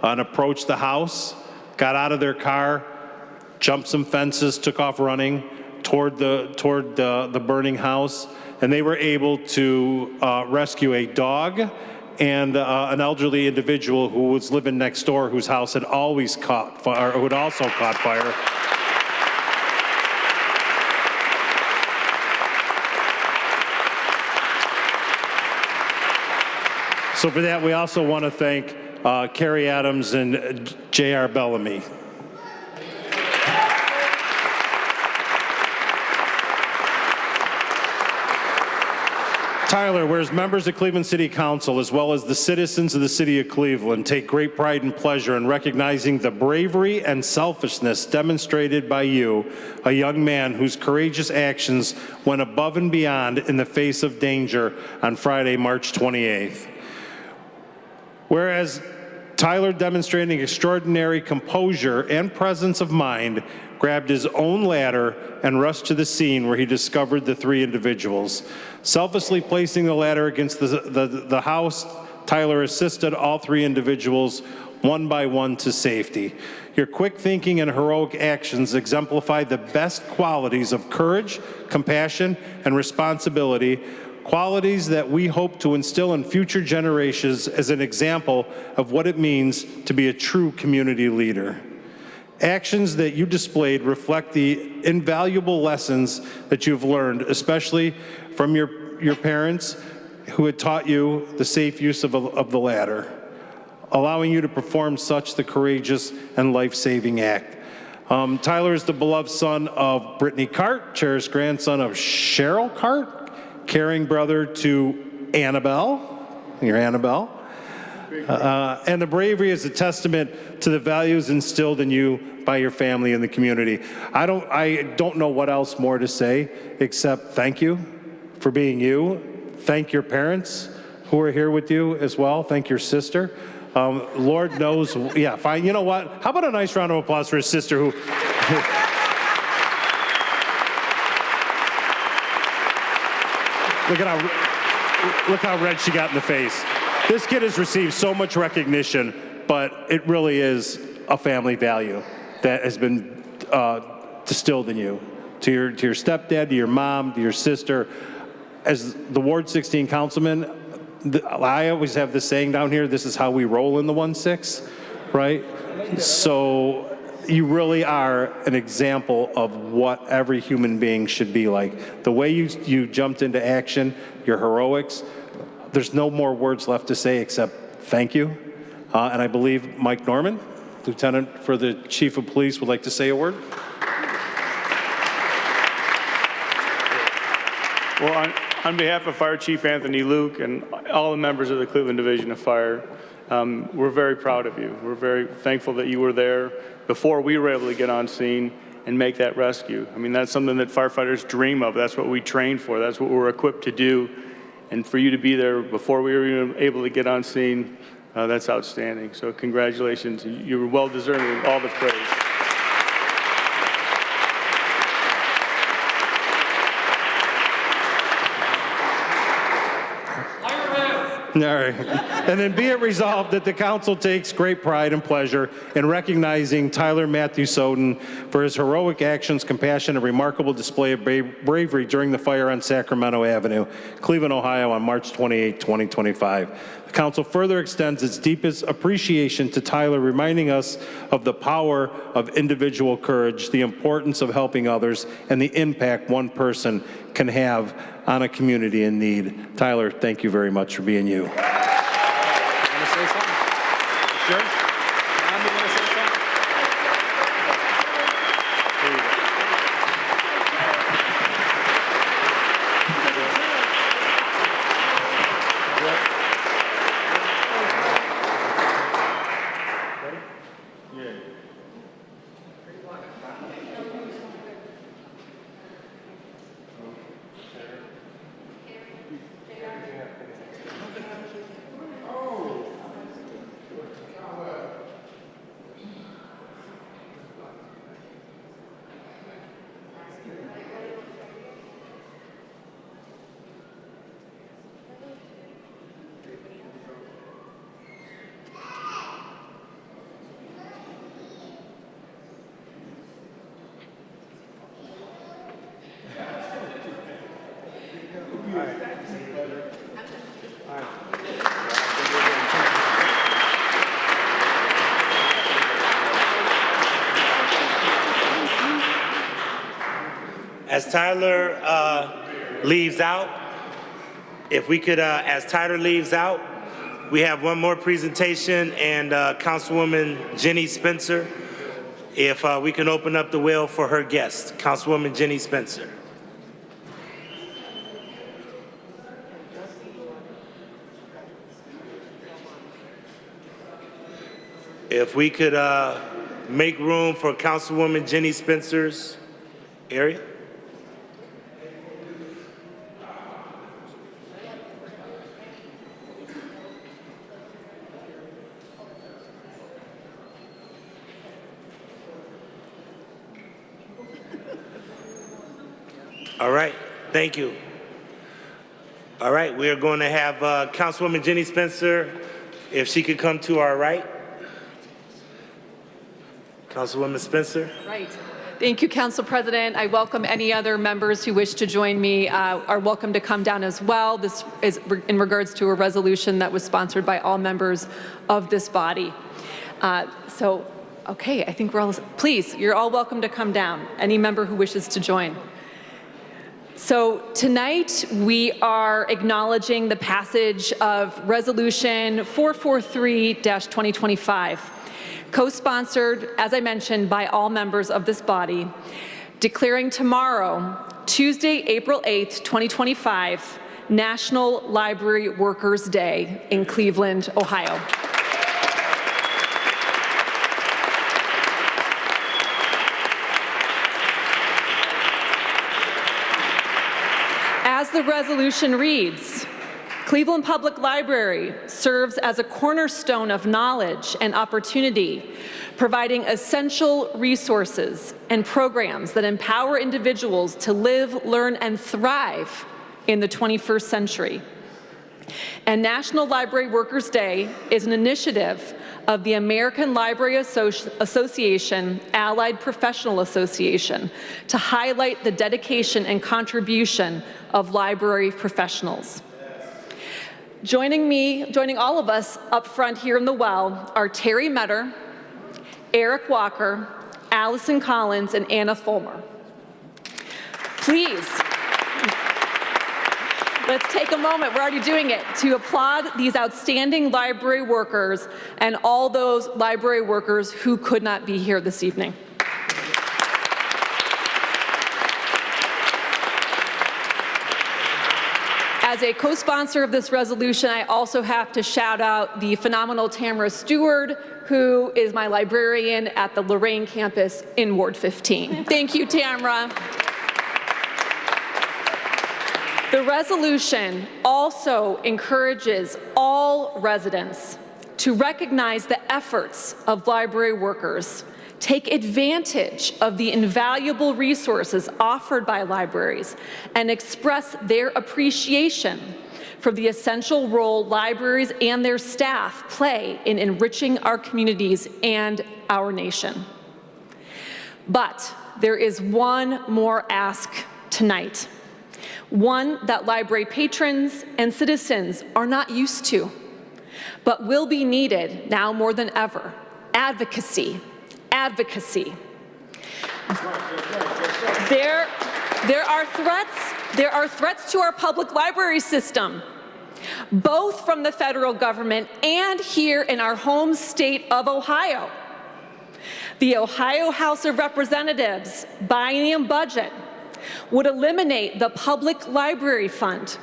and approached the house, got out of their car, jumped some fences, took off running toward the burning house, and they were able to rescue a dog and an elderly individual who was living next door, whose house had always caught fire, who had also caught fire. So for that, we also want to thank Carrie Adams and J.R. Bellamy. Tyler, whereas members of Cleveland City Council, as well as the citizens of the city of Cleveland, take great pride and pleasure in recognizing the bravery and selflessness demonstrated by you, a young man whose courageous actions went above and beyond in the face of danger on Friday, March 28th. Whereas Tyler, demonstrating extraordinary composure and presence of mind, grabbed his own ladder and rushed to the scene where he discovered the 3 individuals. Selflessly placing the ladder against the house, Tyler assisted all 3 individuals one by one to safety. Your quick thinking and heroic actions exemplify the best qualities of courage, compassion, and responsibility, qualities that we hope to instill in future generations as an example of what it means to be a true community leader. Actions that you displayed reflect the invaluable lessons that you've learned, especially from your parents who had taught you the safe use of the ladder. allowing you to perform such the courageous and life-saving act. Tyler is the beloved son of Brittany Cart, cherished grandson of Cheryl Cart, caring brother to Annabelle, your Annabelle. And the bravery is a testament to the values instilled in you by your family and the community. I don't know what else more to say except thank you for being you. Thank your parents who are here with you as well. Thank your sister. Lord knows, yeah, fine. You know what? How about a nice round of applause for his sister who look how red she got in the face. This kid has received so much recognition, but it really is a family value that has been distilled in you. To your stepdad, to your mom, to your sister. As the Ward 16 councilman, I always have this saying down here, this is how we roll in the 1-6, right? So you really are an example of what every human being should be like. The way you jumped into action, your heroics, there's no more words left to say except thank you. And I believe Mike Norman, Lieutenant for the Chief of Police, would like to say a word. Well, on behalf of Fire Chief Anthony Luke and all the members of the Cleveland Division of Fire, we're very proud of you. We're very thankful that you were there before we were able to get on scene and make that rescue. I mean, that's something that firefighters dream of. That's what we train for. That's what we're equipped to do. And for you to be there before we were even able to get on scene, that's outstanding. So congratulations. You were well deserving of all the praise. All right. And then be it resolved that the council takes great pride and pleasure in recognizing Tyler Matthew Soden for his heroic actions, compassion, and remarkable display of bravery during the fire on Sacramento Avenue, Cleveland, Ohio, on March 28, 2025. The council further extends its deepest appreciation to Tyler, reminding us of the power of individual courage, the importance of helping others, and the impact one person can have on a community in need. Tyler, thank you very much for being you. Want to say something? Sure. Mom, you want to say something? Here you go. As Tyler leaves out, if we could, as Tyler leaves out, we have one more presentation, and Councilwoman Jenny Spencer, if we can open up the well for her guest, Councilwoman Jenny Spencer. If we could make room for Councilwoman Jenny Spencer's area. All right, thank you. All right, we are going to have Councilwoman Jenny Spencer, if she could come to our right. Councilwoman Spencer. Right. Thank you, Council President. I welcome any other members who wish to join me are welcome to come down as well. This is in regards to a resolution that was sponsored by all members of this body. Okay, I think we're all, please, you're all welcome to come down, any member who wishes to join. So tonight we are acknowledging the passage of Resolution 443-2025, co-sponsored, as I mentioned, by all members of this body, declaring tomorrow, Tuesday, April 8th, 2025, National Library Workers' Day in Cleveland, Ohio. As the resolution reads, Cleveland Public Library serves as a cornerstone of knowledge and opportunity, providing essential resources and programs that empower individuals to live, learn, and thrive in the 21st century. And National Library Workers' Day is an initiative of the American Library Association Allied Professional Association to highlight the dedication and contribution of library professionals. Joining all of us up front here in the well are Terry Metter, Eric Walker, Allison Collins, and Anna Fulmer. Please, let's take a moment, we're already doing it, to applaud these outstanding library workers and all those library workers who could not be here this evening. As a co-sponsor of this resolution, I also have to shout out the phenomenal Tamara Stewart, who is my librarian at the Lorraine campus in Ward 15. Thank you, Tamara. The resolution also encourages all residents to recognize the efforts of library workers, take advantage of the invaluable resources offered by libraries, and express their appreciation for the essential role libraries and their staff play in enriching our communities and our nation. But there is one more ask tonight, one that library patrons and citizens are not used to, but will be needed now more than ever: advocacy. Advocacy. There are threats to our public library system, both from the federal government and here in our home state of Ohio. The Ohio House of Representatives biennium budget would eliminate the Public Library Fund.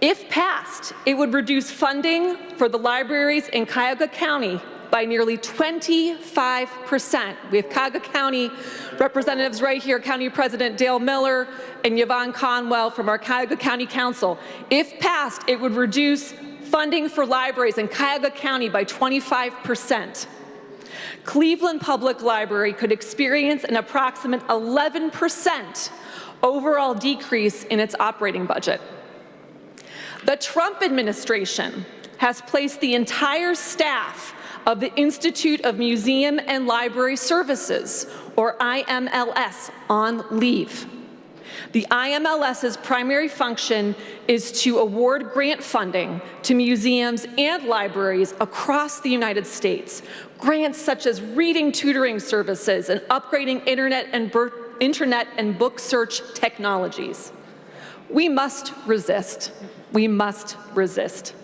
If passed, it would reduce funding for the libraries in Cuyahoga County by nearly 25%. We have Cuyahoga County representatives right here, County President Dale Miller and Yvonne Conwell from our Cuyahoga County Council. If passed, it would reduce funding for libraries in Cuyahoga County by 25%. Cleveland Public Library could experience an approximate 11% overall decrease in its operating budget. The Trump administration has placed the entire staff of the Institute of Museum and Library Services, or IMLS, on leave. The IMLS's primary function is to award grant funding to museums and libraries across the United States. Grants such as reading tutoring services and upgrading internet and book search technologies. We must resist. We must resist.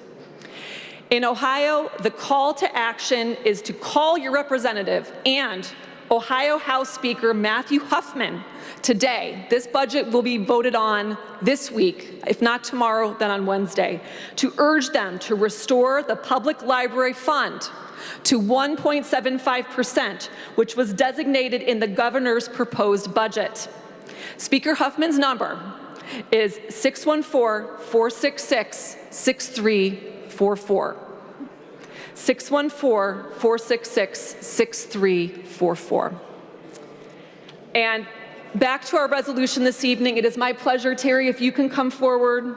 In Ohio, the call to action is to call your representative and Ohio House Speaker Matthew Huffman today. This budget will be voted on this week, if not tomorrow, then on Wednesday, to urge them to restore the Public Library Fund to 1.75%, which was designated in the governor's proposed budget. Speaker Huffman's number is 614-466-6344. 614-466-6344. And back to our resolution this evening. It is my pleasure, Terry, if you can come forward.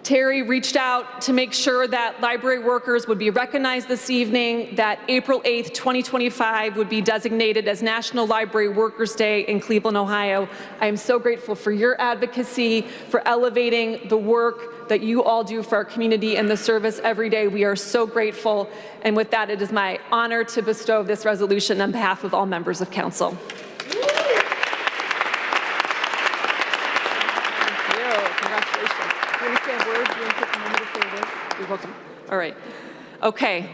Terry reached out to make sure that library workers would be recognized this evening, that April 8th, 2025 would be designated as National Library Workers' Day in Cleveland, Ohio. I am so grateful for your advocacy, for elevating the work that you all do for our community and the service every day. We are so grateful. And with that, it is my honor to bestow this resolution on behalf of all members of council. You want to say a word? You want to take a moment to say a word? You're welcome. All right. Okay.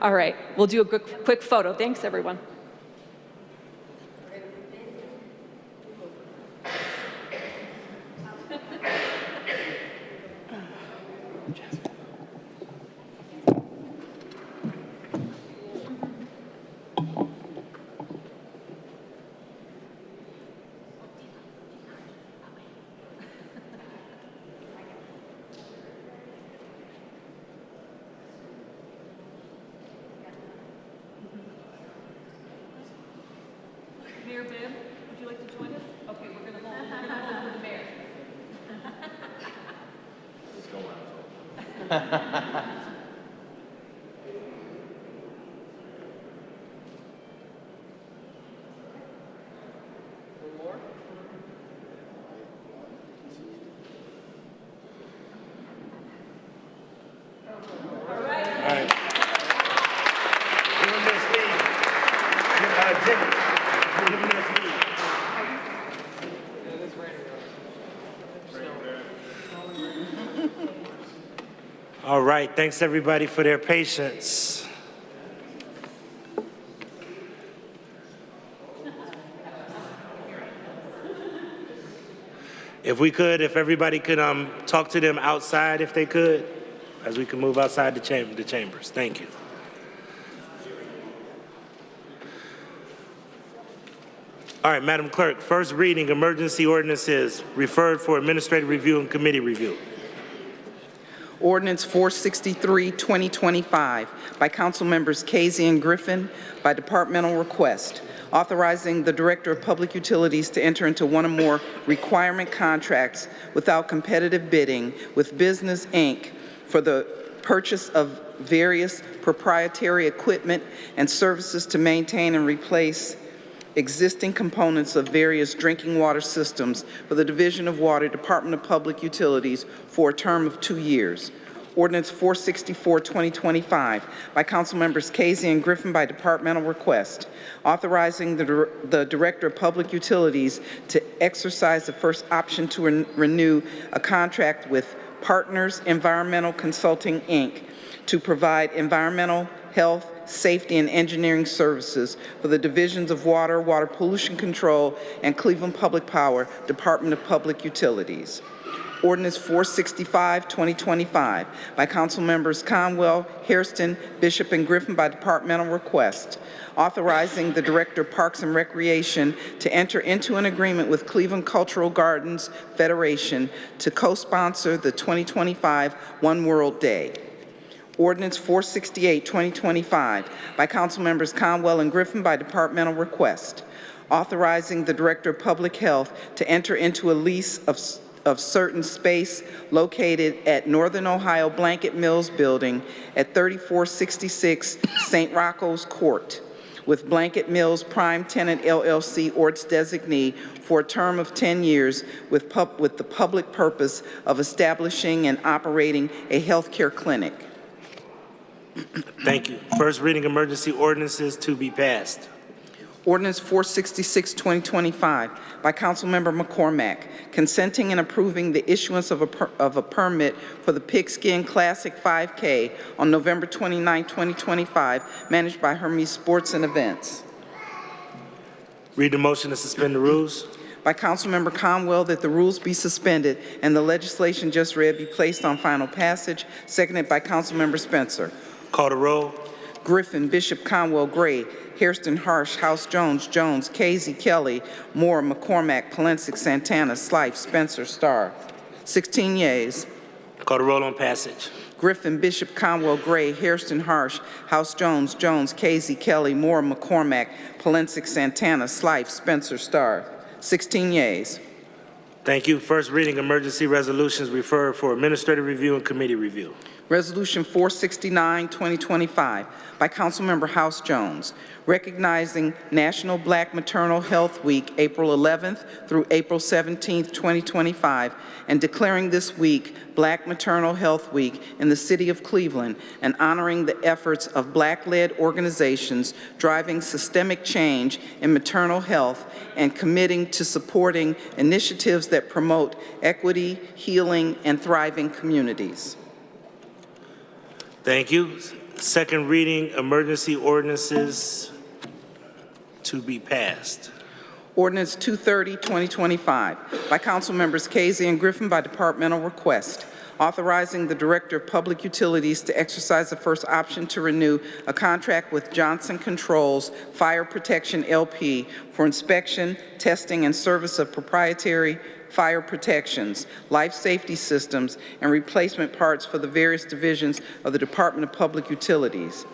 All right. We'll do a quick photo. Thanks, everyone. Mayor Bibb, would you like to join us? Okay, we're going to hold for the mayor. All right. Giving their speed. Jimmy, you're giving their speed. All right, thanks everybody for their patience. If everybody could talk to them outside if they could, as we can move outside the chambers. Thank you. All right, Madam Clerk, first reading, emergency ordinances referred for administrative review and committee review. Ordinance 463, 2025, by Council Members Casey and Griffin, by departmental request, authorizing the Director of Public Utilities to enter into one or more requirement contracts without competitive bidding with Business, Inc. for the purchase of various proprietary equipment and services to maintain and replace existing components of various drinking water systems for the Division of Water, Department of Public Utilities for a term of 2 years. Ordinance 464, 2025, by Council Members Casey and Griffin, by departmental request, authorizing the Director of Public Utilities to exercise the first option to renew a contract with Partners Environmental Consulting, Inc. to provide environmental, health, safety, and engineering services for the Divisions of Water, Water Pollution Control, and Cleveland Public Power, Department of Public Utilities. Ordinance 465, 2025, by Council Members Conwell, Hairston, Bishop, and Griffin, by departmental request, authorizing the Director of Parks and Recreation to enter into an agreement with Cleveland Cultural Gardens Federation to co-sponsor the 2025 One World Day. Ordinance 468, 2025, by Council Members Conwell and Griffin, by departmental request, authorizing the Director of Public Health to enter into a lease of certain space located at Northern Ohio Blanket Mills Building at 3466 St. Rocco's Court with Blanket Mills Prime Tenant LLC or its designee for a term of 10 years with the public purpose of establishing and operating a healthcare clinic. Thank you. First reading, emergency ordinances to be passed. Ordinance 466, 2025, by Councilmember McCormack, consenting and approving the issuance of a permit for the Pigskin Classic 5K on November 29, 2025, managed by Hermes Sports and Events. Read the motion to suspend the rules. By Councilmember Conwell, that the rules be suspended and the legislation just read be placed on final passage, seconded by Councilmember Spencer. Call the roll. Griffin, Bishop, Conwell, Gray, Hairston, Harsh, House, Jones, Casey, Kelly, Moore, McCormack, Palencic, Santana, Slife, Spencer, Starr. 16 yeas. Call the roll on passage. Griffin, Bishop, Conwell, Gray, Hairston, Harsh, House, Jones, Casey, Kelly, Moore, McCormack, Palencic, Santana, Slife, Spencer, Starr. 16 yeas. Thank you. First reading, emergency resolutions referred for administrative review and committee review. Resolution 469, 2025, by Councilmember House Jones, recognizing National Black Maternal Health Week, April 11th through April 17th, 2025, and declaring this week Black Maternal Health Week in the city of Cleveland, and honoring the efforts of Black-led organizations driving systemic change in maternal health and committing to supporting initiatives that promote equity, healing, and thriving communities. Thank you. Second reading, emergency ordinances to be passed. Ordinance 230, 2025, by Council Members Casey and Griffin by departmental request, authorizing the Director of Public Utilities to exercise the first option to renew a contract with Johnson Controls Fire Protection LP for inspection, testing, and service of proprietary fire protections, life safety systems, and replacement parts for the various divisions of the Department of Public Utilities.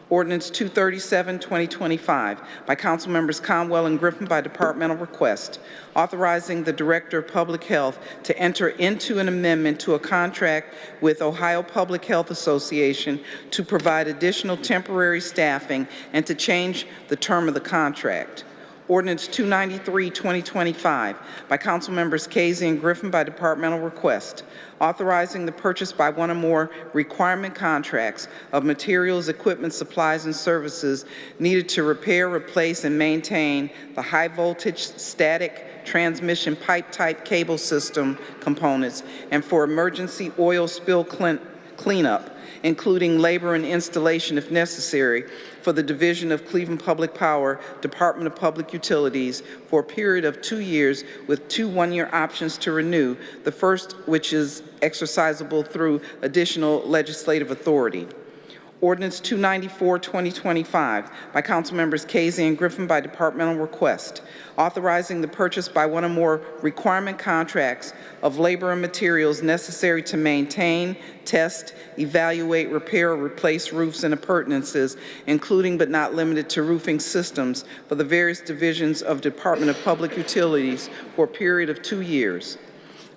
Ordinance 237, 2025, by Council Members Conwell and Griffin by departmental request, authorizing the Director of Public Health to enter into an amendment to a contract with Ohio Public Health Association to provide additional temporary staffing and to change the term of the contract. Ordinance 293, 2025, by Council Members Casey and Griffin by departmental request, authorizing the purchase by one or more requirement contracts of materials, equipment, supplies, and services needed to repair, replace, and maintain the high-voltage static transmission pipe-type cable system components and for emergency oil spill cleanup, including labor and installation if necessary, for the Division of Cleveland Public Power, Department of Public Utilities, for a period of 2 years with 2 one-year options to renew, the first which is exercisable through additional legislative authority. Ordinance 294, 2025, by Council Members Casey and Griffin by departmental request, authorizing the purchase by one or more requirement contracts of labor and materials necessary to maintain, test, evaluate, repair, or replace roofs and appurtenances, including but not limited to roofing systems for the various divisions of Department of Public Utilities for a period of 2 years.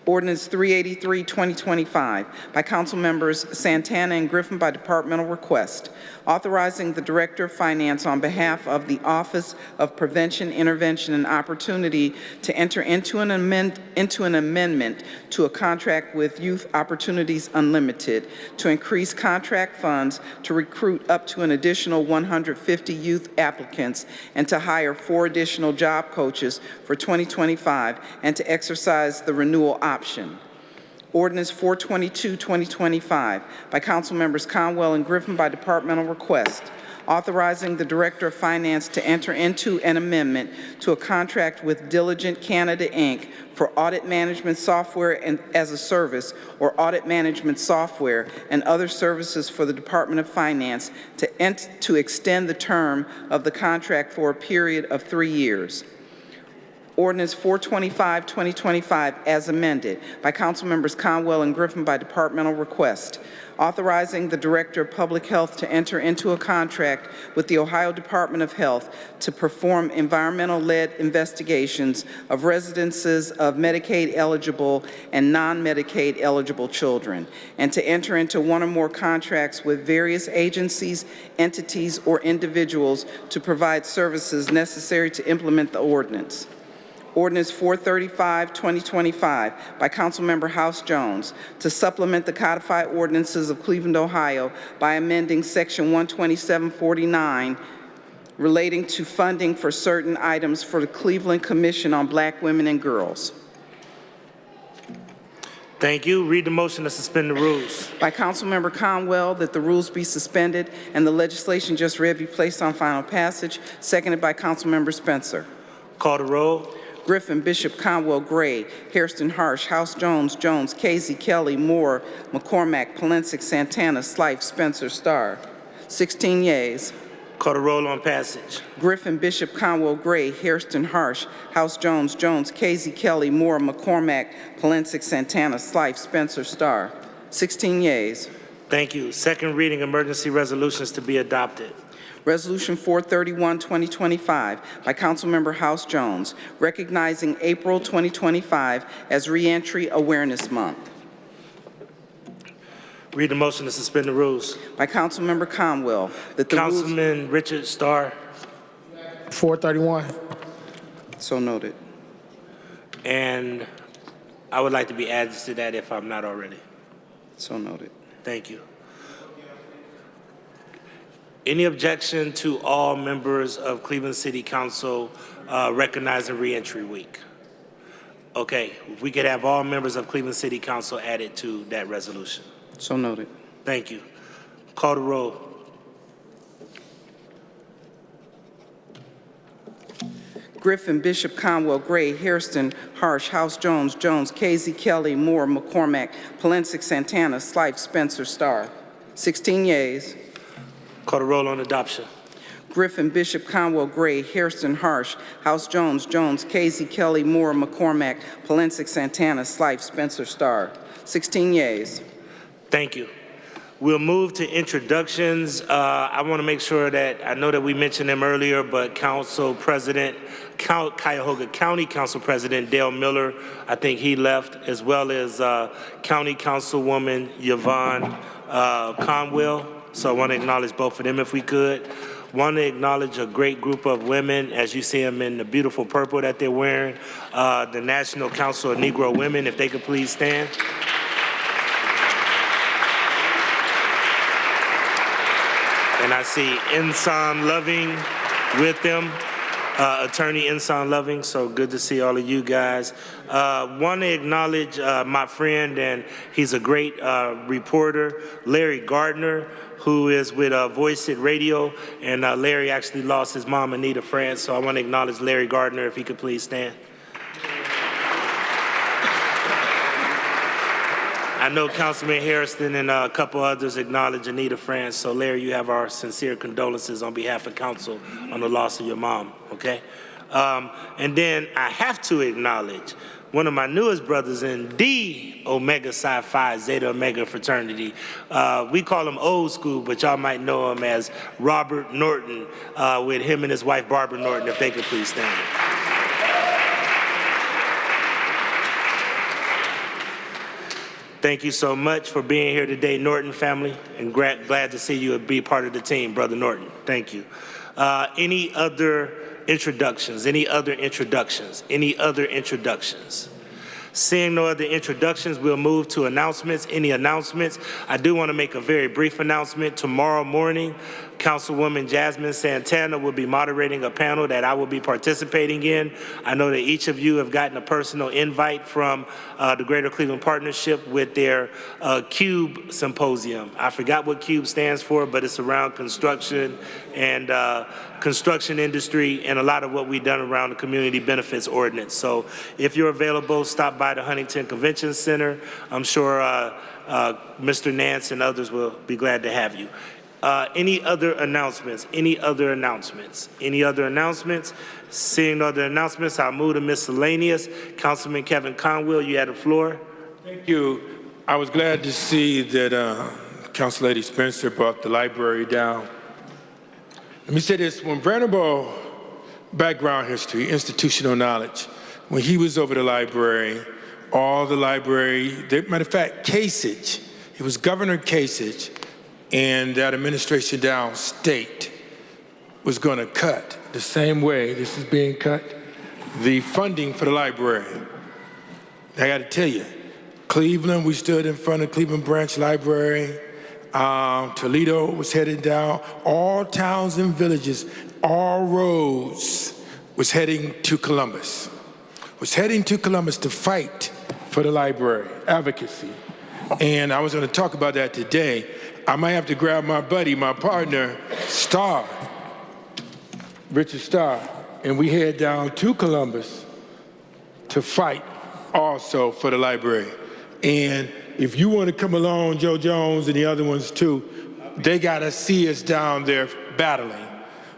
Ordinance 383, 2025, by Council Members Santana and Griffin by departmental request, authorizing the Director of Finance on behalf of the Office of Prevention, Intervention, and Opportunity to enter into an amendment to a contract with Youth Opportunities Unlimited to increase contract funds to recruit up to an additional 150 youth applicants and to hire 4 additional job coaches for 2025 and to exercise the renewal option. Ordinance 422, 2025, by Council Members Conwell and Griffin by departmental request, authorizing the Director of Finance to enter into an amendment to a contract with Diligent Canada, Inc. for audit management software and as a service or audit management software and other services for the Department of Finance to extend the term of the contract for a period of 3 years. Ordinance 425, 2025, as amended, by Council Members Conwell and Griffin by departmental request, authorizing the Director of Public Health to enter into a contract with the Ohio Department of Health to perform environmental-led investigations of residences of Medicaid-eligible and non-Medicaid-eligible children, and to enter into one or more contracts with various agencies, entities, or individuals to provide services necessary to implement the ordinance. Ordinance 435, 2025, by Councilmember House Jones, to supplement the codified ordinances of Cleveland, Ohio, by amending Section 12749 relating to funding for certain items for the Cleveland Commission on Black Women and Girls. Thank you. Read the motion to suspend the rules. By Councilmember Conwell, that the rules be suspended and the legislation just read be placed on final passage, seconded by Councilmember Spencer. Call the roll. Griffin, Bishop, Conwell, Gray, Hairston, Harsh, House, Jones, Casey, Kelly, Moore, McCormack, Polensek, Santana, Slife, Spencer, Starr. 16 yeas. Call the roll on passage. Griffin, Bishop, Conwell, Gray, Hairston, Harsh, House, Jones, Casey, Kelly, Moore, McCormack, Polensek, Santana, Slife, Spencer, Starr. 16 yeas. Thank you. Second reading, emergency resolutions to be adopted. Resolution 431, 2025, by Councilmember House Jones, recognizing April 2025 as Reentry Awareness Month. Read the motion to suspend the rules. By Councilmember Conwell, that the rules... Councilman Richard Starr. 431. So noted. And I would like to be added to that if I'm not already. So noted. Thank you. Any objection to all members of Cleveland City Council recognizing Reentry Week? Okay, if we could have all members of Cleveland City Council added to that resolution. So noted. Thank you. Call the roll. Griffin, Bishop, Conwell, Gray, Hairston, Harsh, House, Jones, Casey, Kelly, Moore, McCormack, Polensek, Santana, Slife, Spencer, Starr. 16 yeas. Call the roll on adoption. Griffin, Bishop, Conwell, Gray, Hairston, Harsh, House, Jones, Casey, Kelly, Moore, McCormack, Polensek, Santana, Slife, Spencer, Starr. 16 yeas. Thank you. We'll move to introductions. I want to make sure that, I know that we mentioned them earlier, but Council President, Cuyahoga County Council President Dale Miller, I think he left, as well as County Councilwoman Yvonne Conwell. So I want to acknowledge both of them if we could. Want to acknowledge a great group of women, as you see them in the beautiful purple that they're wearing. The National Council of Negro Women, if they could please stand. And I see Ensign Loving with them, Attorney Ensign Loving, so good to see all of you guys. Want to acknowledge my friend, and he's a great reporter, Larry Gardner, who is with Voice It Radio, and Larry actually lost his mom, Anita France, so I want to acknowledge Larry Gardner, if he could please stand. I know Councilman Harrison and a couple others acknowledge Anita France, so Larry, you have our sincere condolences on behalf of council on the loss of your mom, okay? And then I have to acknowledge one of my newest brothers in the Omega Psi Phi Zeta Omega fraternity. We call him old school, but y'all might know him as Robert Norton, with him and his wife Barbara Norton, if they could please stand. Thank you so much for being here today, Norton family, and glad to see you be part of the team, Brother Norton. Thank you. Any other introductions? Any other introductions? Any other introductions? Seeing no other introductions, we'll move to announcements. Any announcements? I do want to make a very brief announcement. Tomorrow morning, Councilwoman Jasmine Santana will be moderating a panel that I will be participating in. I know that each of you have gotten a personal invite from the Greater Cleveland Partnership with their CUBE Symposium. I forgot what CUBE stands for, but it's around construction and construction industry and a lot of what we've done around the community benefits ordinance. So if you're available, stop by the Huntington Convention Center. I'm sure Mr. Nance and others will be glad to have you. Any other announcements? Any other announcements? Any other announcements? Seeing no other announcements, I'll move to miscellaneous. Councilman Kevin Conwell, you have the floor. Thank you. I was glad to see that Council Lady Spencer brought the library down. Let me say this, when Venerable background history, institutional knowledge, when he was over the library, all the library, matter of fact, Kasich, it was Governor Kasich, and that administration downstate was going to cut the same way this is being cut, the funding for the library. I got to tell you, Cleveland, we stood in front of Cleveland Branch Library. Toledo was headed down. All towns and villages, all roads was heading to Columbus. Was heading to Columbus to fight for the library, advocacy. And I was going to talk about that today. I might have to grab my buddy, my partner, Starr, Richard Starr, and we head down to Columbus to fight also for the library. And if you want to come along, Joe Jones and the other ones too, they got to see us down there battling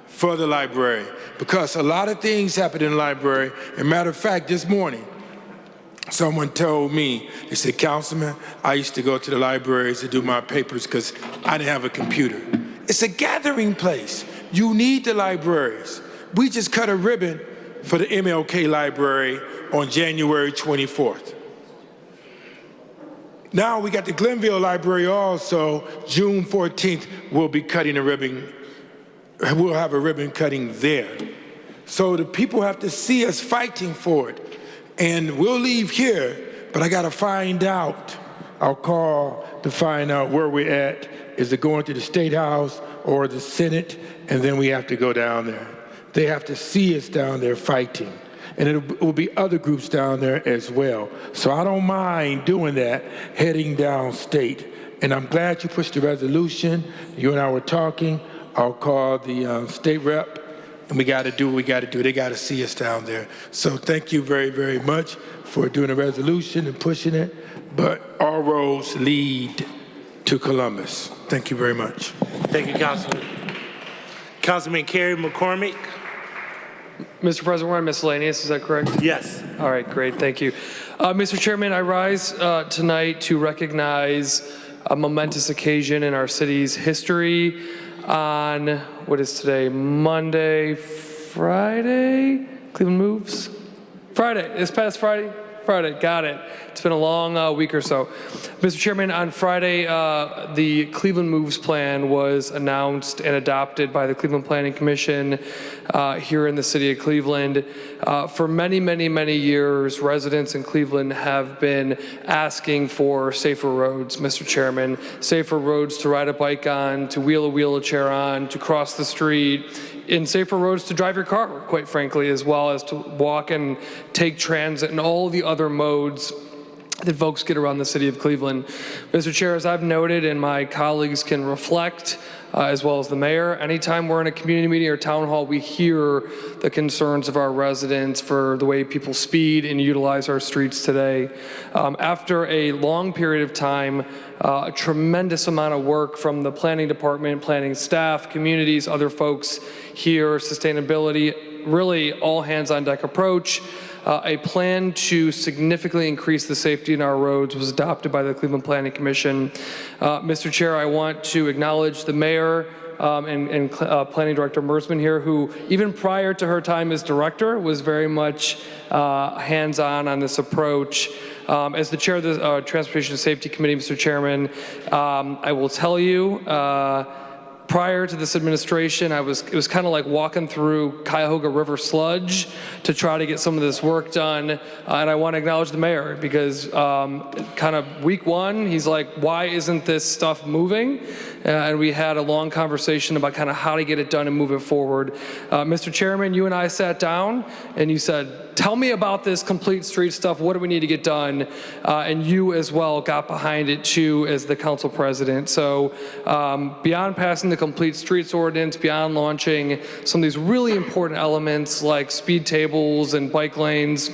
for the library, because a lot of things happen in the library. And matter of fact, this morning, someone told me, they said, Councilman, I used to go to the libraries to do my papers because I didn't have a computer. It's a gathering place. You need the libraries. We just cut a ribbon for the MLK Library on January 24th. Now we got the Glenville Library also. June 14th, we'll be cutting a ribbon. We'll have a ribbon cutting there. So the people have to see us fighting for it. And we'll leave here, but I got to find out. I'll call to find out where we're at. Is it going to the State House or the Senate? And then we have to go down there. They have to see us down there fighting. And it will be other groups down there as well. So I don't mind doing that, heading downstate. And I'm glad you pushed the resolution. You and I were talking. I'll call the state rep, and we got to do what we got to do. They got to see us down there. So thank you very, very much for doing a resolution and pushing it. But all roads lead to Columbus. Thank you very much. Thank you, Councilman. Councilman Kerry McCormick. Mr. President, we're on miscellaneous, is that correct? Yes. All right, great, thank you. Mr. Chairman, I rise tonight to recognize a momentous occasion in our city's history on, what is today, Monday, Friday? Cleveland moves? Friday, this past Friday? Friday, got it. It's been a long week or so. Mr. Chairman, on Friday, the Cleveland Moves plan was announced and adopted by the Cleveland Planning Commission here in the city of Cleveland. For many, many, many years, residents in Cleveland have been asking for safer roads, Mr. Chairman. Safer roads to ride a bike on, to wheel a wheelchair on, to cross the street, and safer roads to drive your car, quite frankly, as well as to walk and take transit and all the other modes that folks get around the city of Cleveland. Mr. Chair, as I've noted, and my colleagues can reflect, as well as the mayor, anytime we're in a community meeting or town hall, we hear the concerns of our residents for the way people speed and utilize our streets today. After a long period of time, a tremendous amount of work from the planning department, planning staff, communities, other folks here, sustainability, really all hands on deck approach. A plan to significantly increase the safety in our roads was adopted by the Cleveland Planning Commission. Mr. Chair, I want to acknowledge the mayor and Planning Director Mersman here, who even prior to her time as director was very much hands-on this approach. As the chair of the Transportation Safety Committee, Mr. Chairman, I will tell you, prior to this administration, it was kind of like walking through Cuyahoga River sludge to try to get some of this work done. And I want to acknowledge the mayor because kind of week one, he's like, why isn't this stuff moving? And we had a long conversation about kind of how to get it done and move it forward. Mr. Chairman, you and I sat down and you said, tell me about this complete street stuff. What do we need to get done? And you as well got behind it too as the council president. So beyond passing the complete streets ordinance, beyond launching some of these really important elements like speed tables and bike lanes,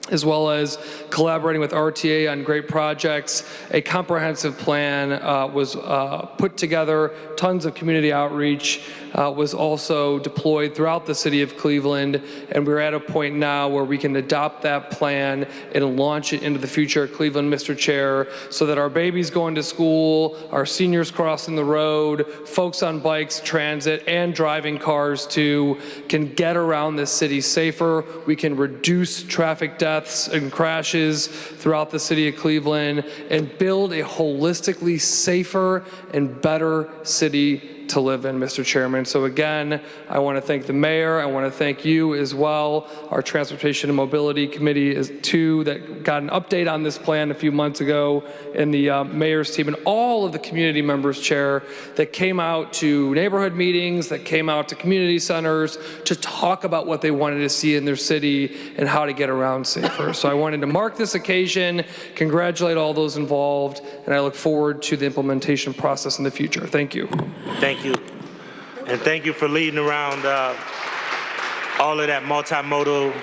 as well as collaborating with RTA on great projects. A comprehensive plan was put together, tons of community outreach was also deployed throughout the city of Cleveland, and we're at a point now where we can adopt that plan and launch it into the future of Cleveland, Mr. Chair, so that our babies going to school, our seniors crossing the road, folks on bikes, transit, and driving cars too, can get around this city safer. We can reduce traffic deaths and crashes throughout the city of Cleveland and build a holistically safer and better city to live in, Mr. Chairman. So again, I want to thank the mayor. I want to thank you as well. Our Transportation and Mobility Committee is too, that got an update on this plan a few months ago, and the mayor's team and all of the community members, Chair, that came out to neighborhood meetings, that came out to community centers to talk about what they wanted to see in their city and how to get around safer. So I wanted to mark this occasion, congratulate all those involved, and I look forward to the implementation process in the future. Thank you. Thank you. And thank you for leading around all of that multimodal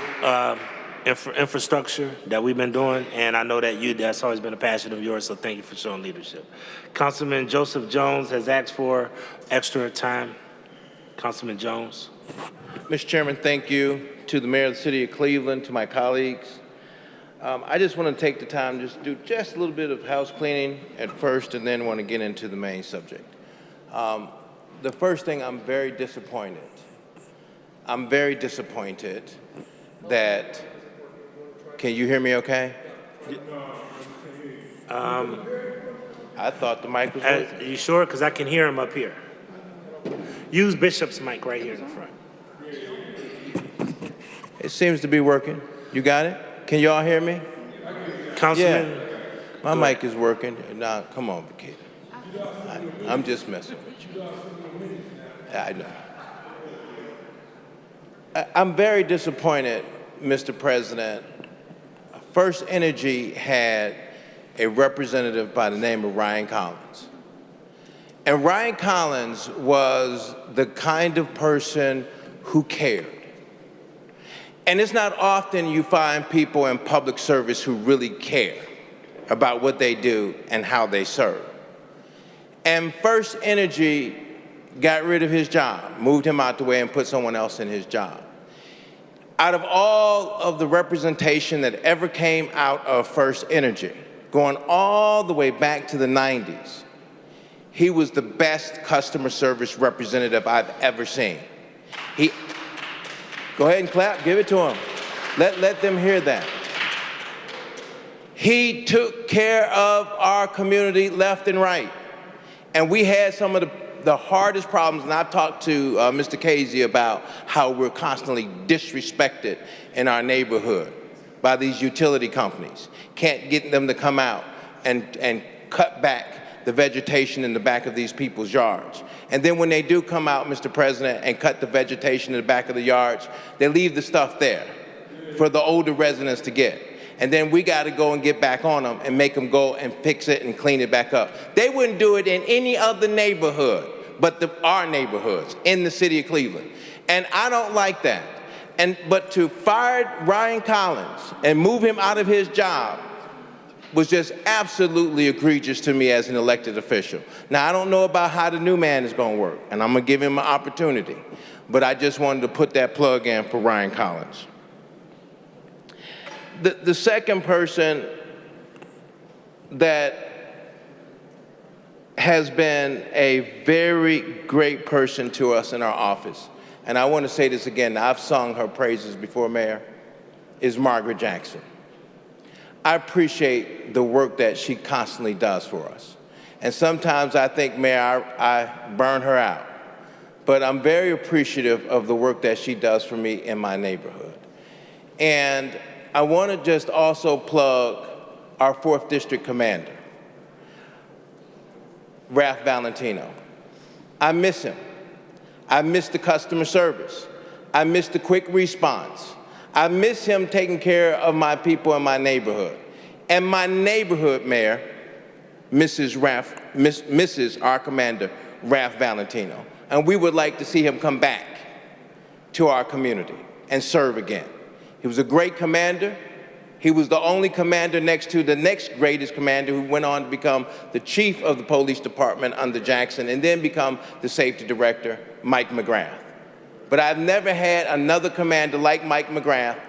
infrastructure that we've been doing. And I know that that's always been a passion of yours, so thank you for showing leadership. Councilman Joseph Jones has asked for extra time. Councilman Jones. Mr. Chairman, thank you. To the mayor of the city of Cleveland, to my colleagues. I just want to take the time to do just a little bit of house cleaning at first and then want to get into the main subject. The first thing, I'm very disappointed. I'm very disappointed that, can you hear me okay? I thought the mic was working. Are you sure? Because I can hear him up here. Use Bishop's mic right here in the front. It seems to be working. You got it? Can y'all hear me? Councilman. Yeah. My mic is working. Now, come on, Vakita. I'm just messing with you. I know. I'm very disappointed, Mr. President. First Energy had a representative by the name of Ryan Collins. And Ryan Collins was the kind of person who cared. And it's not often you find people in public service who really care about what they do and how they serve. And First Energy got rid of his job, moved him out the way and put someone else in his job. Out of all of the representation that ever came out of First Energy, going all the way back to the 90s, he was the best customer service representative I've ever seen. Go ahead and clap, give it to him. Let them hear that. He took care of our community left and right. And we had some of the hardest problems, and I've talked to Mr. Casey about how we're constantly disrespected in our neighborhood by these utility companies. Can't get them to come out and cut back the vegetation in the back of these people's yards. And then when they do come out, Mr. President, and cut the vegetation in the back of the yards, they leave the stuff there for the older residents to get. And then we got to go and get back on them and make them go and fix it and clean it back up. They wouldn't do it in any other neighborhood but our neighborhoods in the city of Cleveland. And I don't like that. But to fire Ryan Collins and move him out of his job was just absolutely egregious to me as an elected official. Now, I don't know about how the new man is going to work, and I'm going to give him an opportunity. But I just wanted to put that plug in for Ryan Collins. The second person that has been a very great person to us in our office, and I want to say this again, I've sung her praises before, Mayor, is Margaret Jackson. I appreciate the work that she constantly does for us. And sometimes I think, Mayor, I burn her out. But I'm very appreciative of the work that she does for me in my neighborhood. And I want to just also plug our 4th District Commander, Ralph Valentino. I miss him. I miss the customer service. I miss the quick response. I miss him taking care of my people in my neighborhood. And my neighborhood, Mayor, misses our commander, Ralph Valentino. And we would like to see him come back to our community and serve again. He was a great commander. He was the only commander next to the next greatest commander who went on to become the chief of the police department under Jackson and then become the safety director, Mike McGrath. But I've never had another commander like Mike McGrath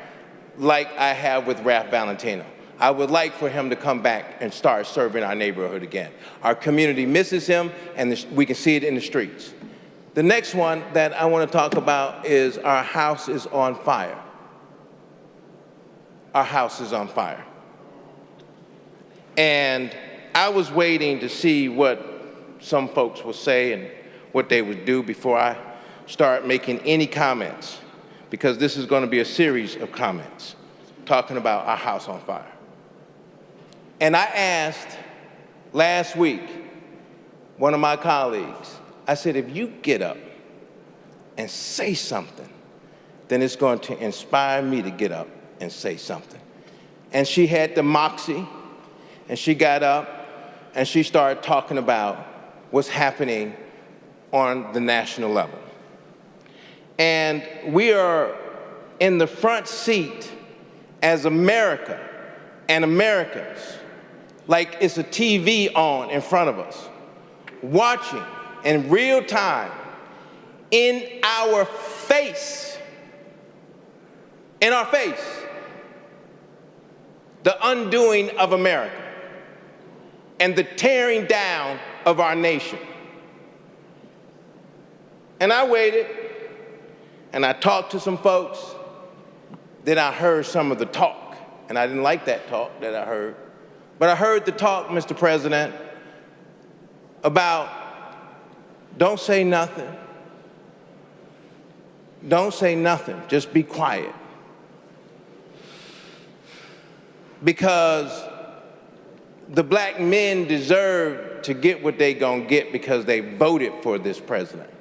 like I have with Ralph Valentino. I would like for him to come back and start serving our neighborhood again. Our community misses him, and we can see it in the streets. The next one that I want to talk about is our house is on fire. Our house is on fire. And I was waiting to see what some folks will say and what they would do before I start making any comments, because this is going to be a series of comments talking about our house on fire. And I asked last week one of my colleagues, I said, if you get up and say something, then it's going to inspire me to get up and say something. And she had the moxie, and she got up, and she started talking about what's happening on the national level. And we are in the front seat as America and Americans, like it's a TV on in front of us, watching in real time, in our face, the undoing of America and the tearing down of our nation. And I waited, and I talked to some folks, then I heard some of the talk, and I didn't like that talk that I heard But I heard the talk, Mr. President, about don't say nothing. Don't say nothing, just be quiet. Because the black men deserve to get what they gonna get because they voted for this president.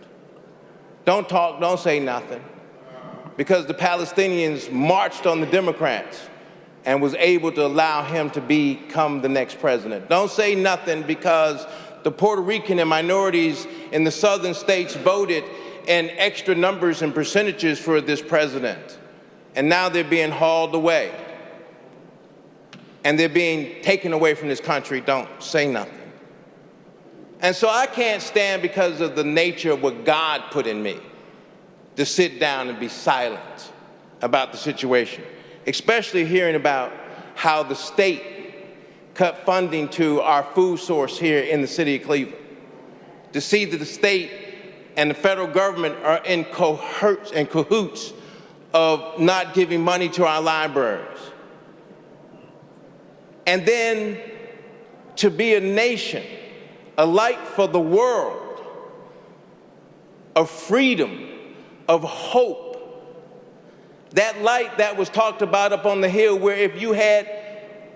Don't talk, don't say nothing. Because the Palestinians marched on the Democrats and was able to allow him to become the next president. Don't say nothing because the Puerto Rican and minorities in the southern states voted in extra numbers and percentages for this president. And now they're being hauled away. And they're being taken away from this country. Don't say nothing. And so I can't stand, because of the nature of what God put in me, to sit down and be silent about the situation, especially hearing about how the state cut funding to our food source here in the city of Cleveland. To see that the state and the federal government are in cahoots of not giving money to our libraries. And then to be a nation, a light for the world, of freedom, of hope. That light that was talked about up on the hill, where if you had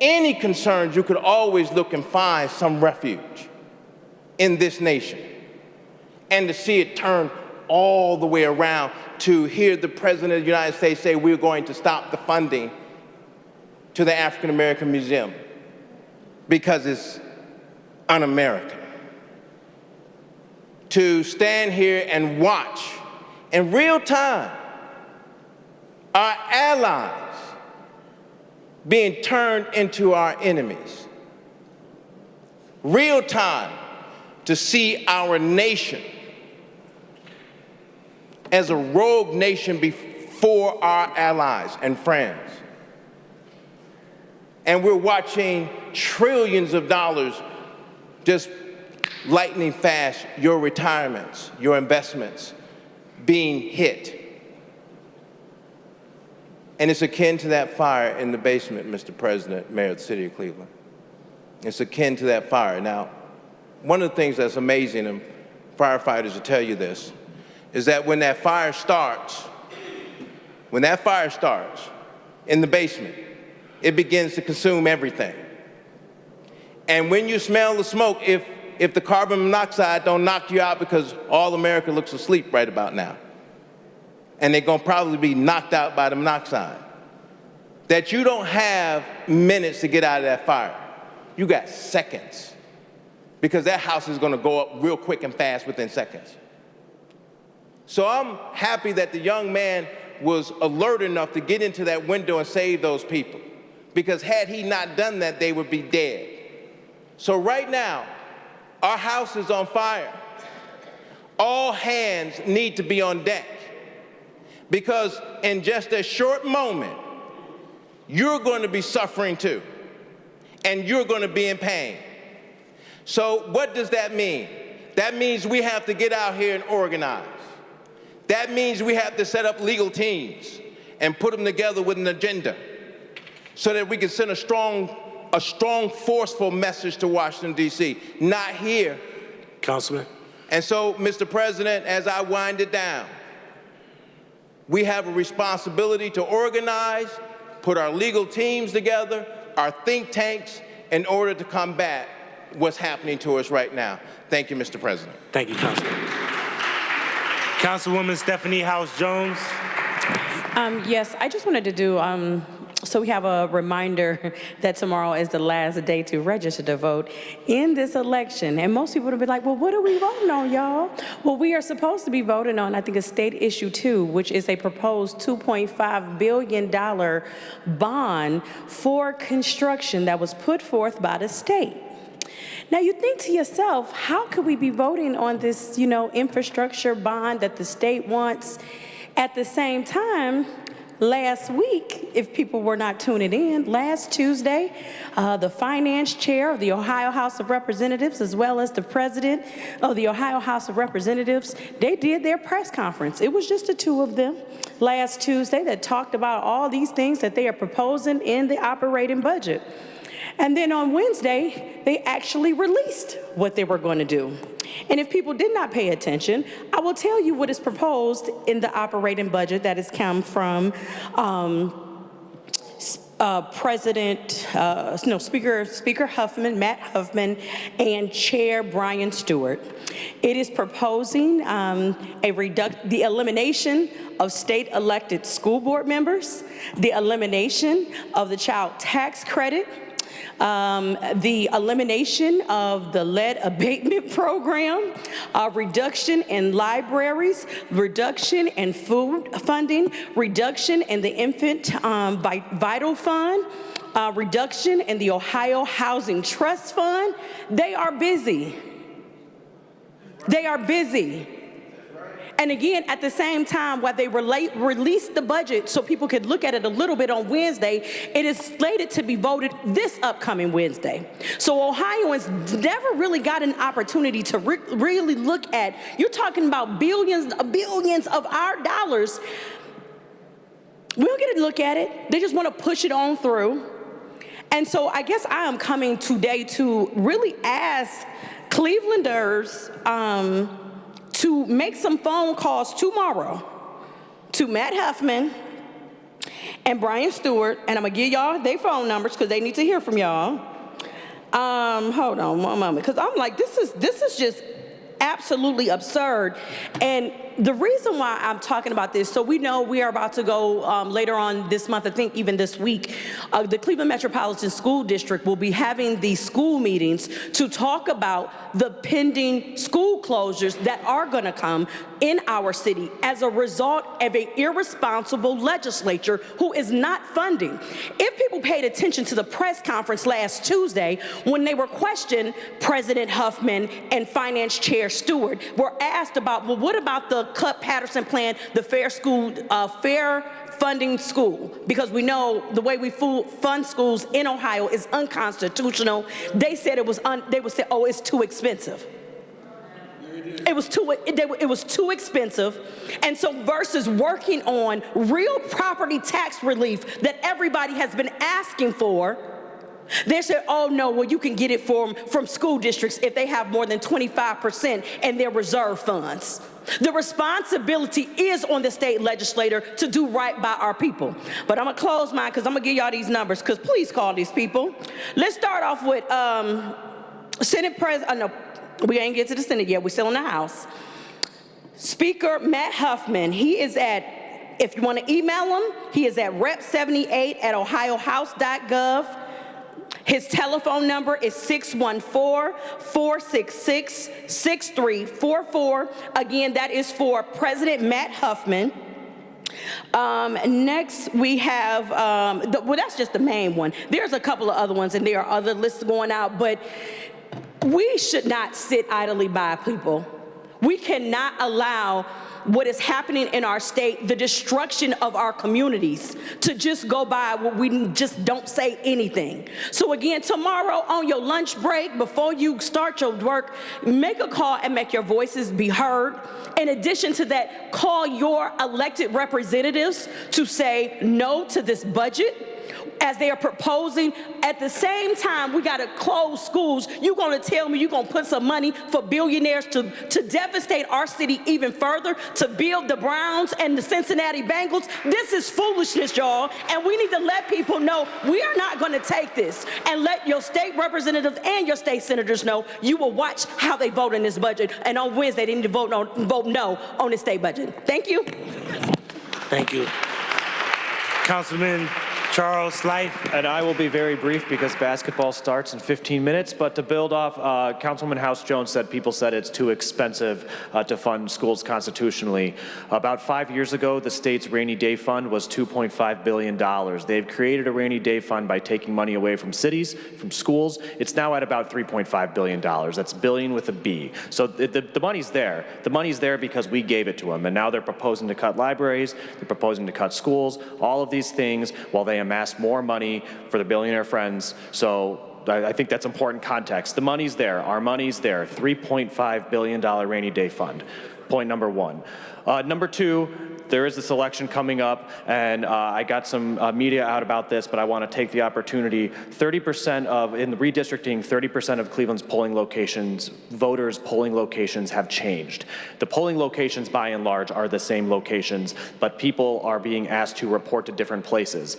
any concerns, you could always look and find some refuge in this nation. And to see it turn all the way around, to hear the President of the United States say we're going to stop the funding to the African American Museum because it's un-American. To stand here and watch in real time our allies being turned into our enemies. Real time to see our nation as a rogue nation before our allies and friends. And we're watching trillions of dollars just lightning fast, your retirements, your investments being hit. And it's akin to that fire in the basement, Mr. President, Mayor of the City of Cleveland. It's akin to that fire. Now, one of the things that's amazing, and firefighters will tell you this, is that when that fire starts in the basement, it begins to consume everything. And when you smell the smoke, if the carbon monoxide don't knock you out, because all America looks asleep right about now, and they're gonna probably be knocked out by the monoxide, that you don't have minutes to get out of that fire. You got seconds, because that house is gonna go up real quick and fast within seconds. So I'm happy that the young man was alert enough to get into that window and save those people, because had he not done that, they would be dead. So right now, our house is on fire. All hands need to be on deck, because in just a short moment, you're going to be suffering too, and you're going to be in pain. So what does that mean? That means we have to get out here and organize. That means we have to set up legal teams and put them together with an agenda so that we can send a strong, forceful message to Washington, D.C., not here. Councilman. And so, Mr. President, as I wind it down, we have a responsibility to organize, put our legal teams together, our think tanks, in order to combat what's happening to us right now. Thank you, Mr. President. Thank you, Councilman. Councilwoman Stephanie House-Jones. Yes, I just wanted to do, so we have a reminder that tomorrow is the last day to register to vote in this election. And most people will be like, well, what are we voting on, y'all? Well, we are supposed to be voting on, I think, a state issue 2, which is a proposed $2.5 billion bond for construction that was put forth by the state. Now you think to yourself, how could we be voting on this, infrastructure bond that the state wants? At the same time, last week, if people were not tuning in, last Tuesday, the finance chair of the Ohio House of Representatives, as well as the president of the Ohio House of Representatives, they did their press conference. It was just the two of them last Tuesday that talked about all these things that they are proposing in the operating budget. And then on Wednesday, they actually released what they were going to do. And if people did not pay attention, I will tell you what is proposed in the operating budget that has come from Speaker Huffman, Matt Huffman, and Chair Brian Stewart. It is proposing the elimination of state elected school board members, the elimination of the child tax credit, the elimination of the lead abatement program, reduction in libraries, reduction in food funding, reduction in the infant vital fund, reduction in the Ohio Housing Trust Fund. They are busy. They are busy. And again, at the same time, while they released the budget so people could look at it a little bit on Wednesday, it is slated to be voted this upcoming Wednesday. So Ohioans never really got an opportunity to really look at, you're talking about billions of our dollars. We don't get to look at it. They just want to push it on through. And so I guess I am coming today to really ask Clevelanders, to make some phone calls tomorrow to Matt Huffman and Brian Stewart, and I'm gonna give y'all their phone numbers because they need to hear from y'all. Hold on one moment, because I'm like, this is just absolutely absurd. And the reason why I'm talking about this, so we know we are about to go later on this month, I think even this week, the Cleveland Metropolitan School District will be having these school meetings to talk about the pending school closures that are going to come in our city as a result of an irresponsible legislature who is not funding. If people paid attention to the press conference last Tuesday when they were questioned, President Huffman and Finance Chair Stewart were asked about, well, what about the Patterson plan, the fair funding school? Because we know the way we fund schools in Ohio is unconstitutional. They said they would say, oh, it's too expensive. It was too expensive. And so versus working on real property tax relief that everybody has been asking for, they said, oh no, well you can get it from school districts if they have more than 25% in their reserve funds. The responsibility is on the state legislator to do right by our people. But I'm gonna close mine because I'm gonna give y'all these numbers, because please call these people. Let's start off with Senate President, no, we ain't get to the Senate yet, we're still in the House. Speaker Matt Huffman, he is at, if you wanna email him, he is at rep78@ohiohouse.gov. His telephone number is 614-466-6344. Again, that is for President Matt Huffman. Next, we have, well, that's just the main one. There's a couple of other ones, and there are other lists going out, but we should not sit idly by, people. We cannot allow what is happening in our state, the destruction of our communities, to just go by where we just don't say anything. So again, tomorrow on your lunch break, before you start your work, make a call and make your voices be heard. In addition to that, call your elected representatives to say no to this budget as they are proposing. At the same time, we gotta close schools. You're gonna tell me you're gonna put some money for billionaires to devastate our city even further, to build the Browns and the Cincinnati Bengals? This is foolishness, y'all, and we need to let people know we are not gonna take this. And let your state representatives and your state senators know you will watch how they vote in this budget, and on Wednesday they need to vote no on the state budget. Thank you. Thank you. Councilman Charles Slife. And I will be very brief because basketball starts in 15 minutes. But to build off, Councilman House Jones said people said it's too expensive to fund schools constitutionally. About 5 years ago, the state's rainy day fund was $2.5 billion. They've created a rainy day fund by taking money away from cities, from schools. It's now at about $3.5 billion. That's billion with a B. So the money's there. The money's there because we gave it to them. And now they're proposing to cut libraries. They're proposing to cut schools. All of these things while they amass more money for their billionaire friends. So I think that's important context. The money's there. Our money's there. $3.5 billion rainy day fund. point number one. Number two, there is this election coming up, and I got some media out about this, but I want to take the opportunity. 30% of, in the redistricting, 30% of Cleveland's polling locations, voters' polling locations have changed. The polling locations, by and large, are the same locations, but people are being asked to report to different places.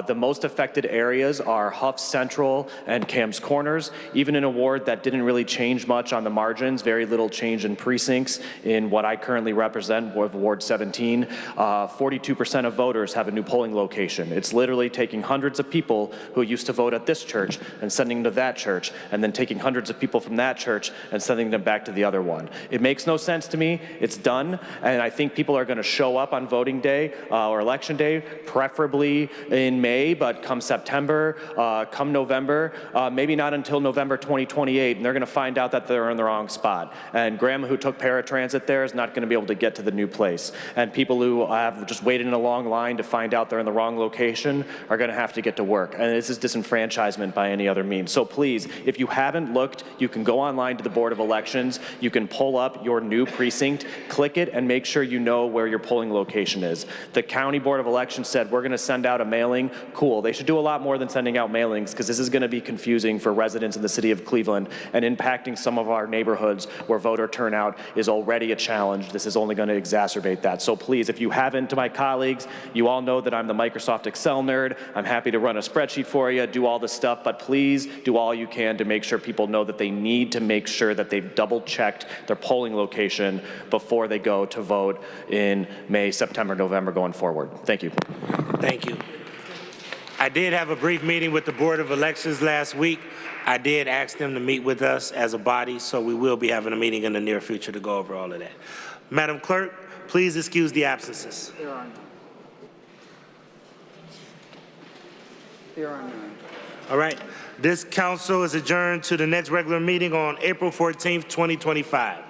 The most affected areas are Huff Central and Cam's Corners. Even in a ward that didn't really change much on the margins, very little change in precincts in what I currently represent, Ward 17, 42% of voters have a new polling location. It's literally taking hundreds of people who used to vote at this church and sending them to that church, and then taking hundreds of people from that church and sending them back to the other one. It makes no sense to me. It's done, and I think people are going to show up on voting day or election day, preferably in May, but come September, come November, maybe not until November 2028, and they're going to find out that they're in the wrong spot. And grandma who took paratransit there is not going to be able to get to the new place. And people who have just waited in a long line to find out they're in the wrong location are going to have to get to work. And this is disenfranchisement by any other means. So please, if you haven't looked, you can go online to the Board of Elections. You can pull up your new precinct, click it, and make sure you know where your polling location is. The County Board of Elections said we're going to send out a mailing. Cool. They should do a lot more than sending out mailings, because this is going to be confusing for residents in the city of Cleveland and impacting some of our neighborhoods where voter turnout is already a challenge. This is only going to exacerbate that. So please, if you haven't, to my colleagues, you all know that I'm the Microsoft Excel nerd. I'm happy to run a spreadsheet for you, do all this stuff, but please do all you can to make sure people know that they need to make sure that they've double-checked their polling location before they go to vote in May, September, November going forward. Thank you. Thank you. I did have a brief meeting with the Board of Elections last week. I did ask them to meet with us as a body, so we will be having a meeting in the near future to go over all of that. Madam Clerk, please excuse the absences. There are none. All right. This council is adjourned to the next regular meeting on April 14th, 2025.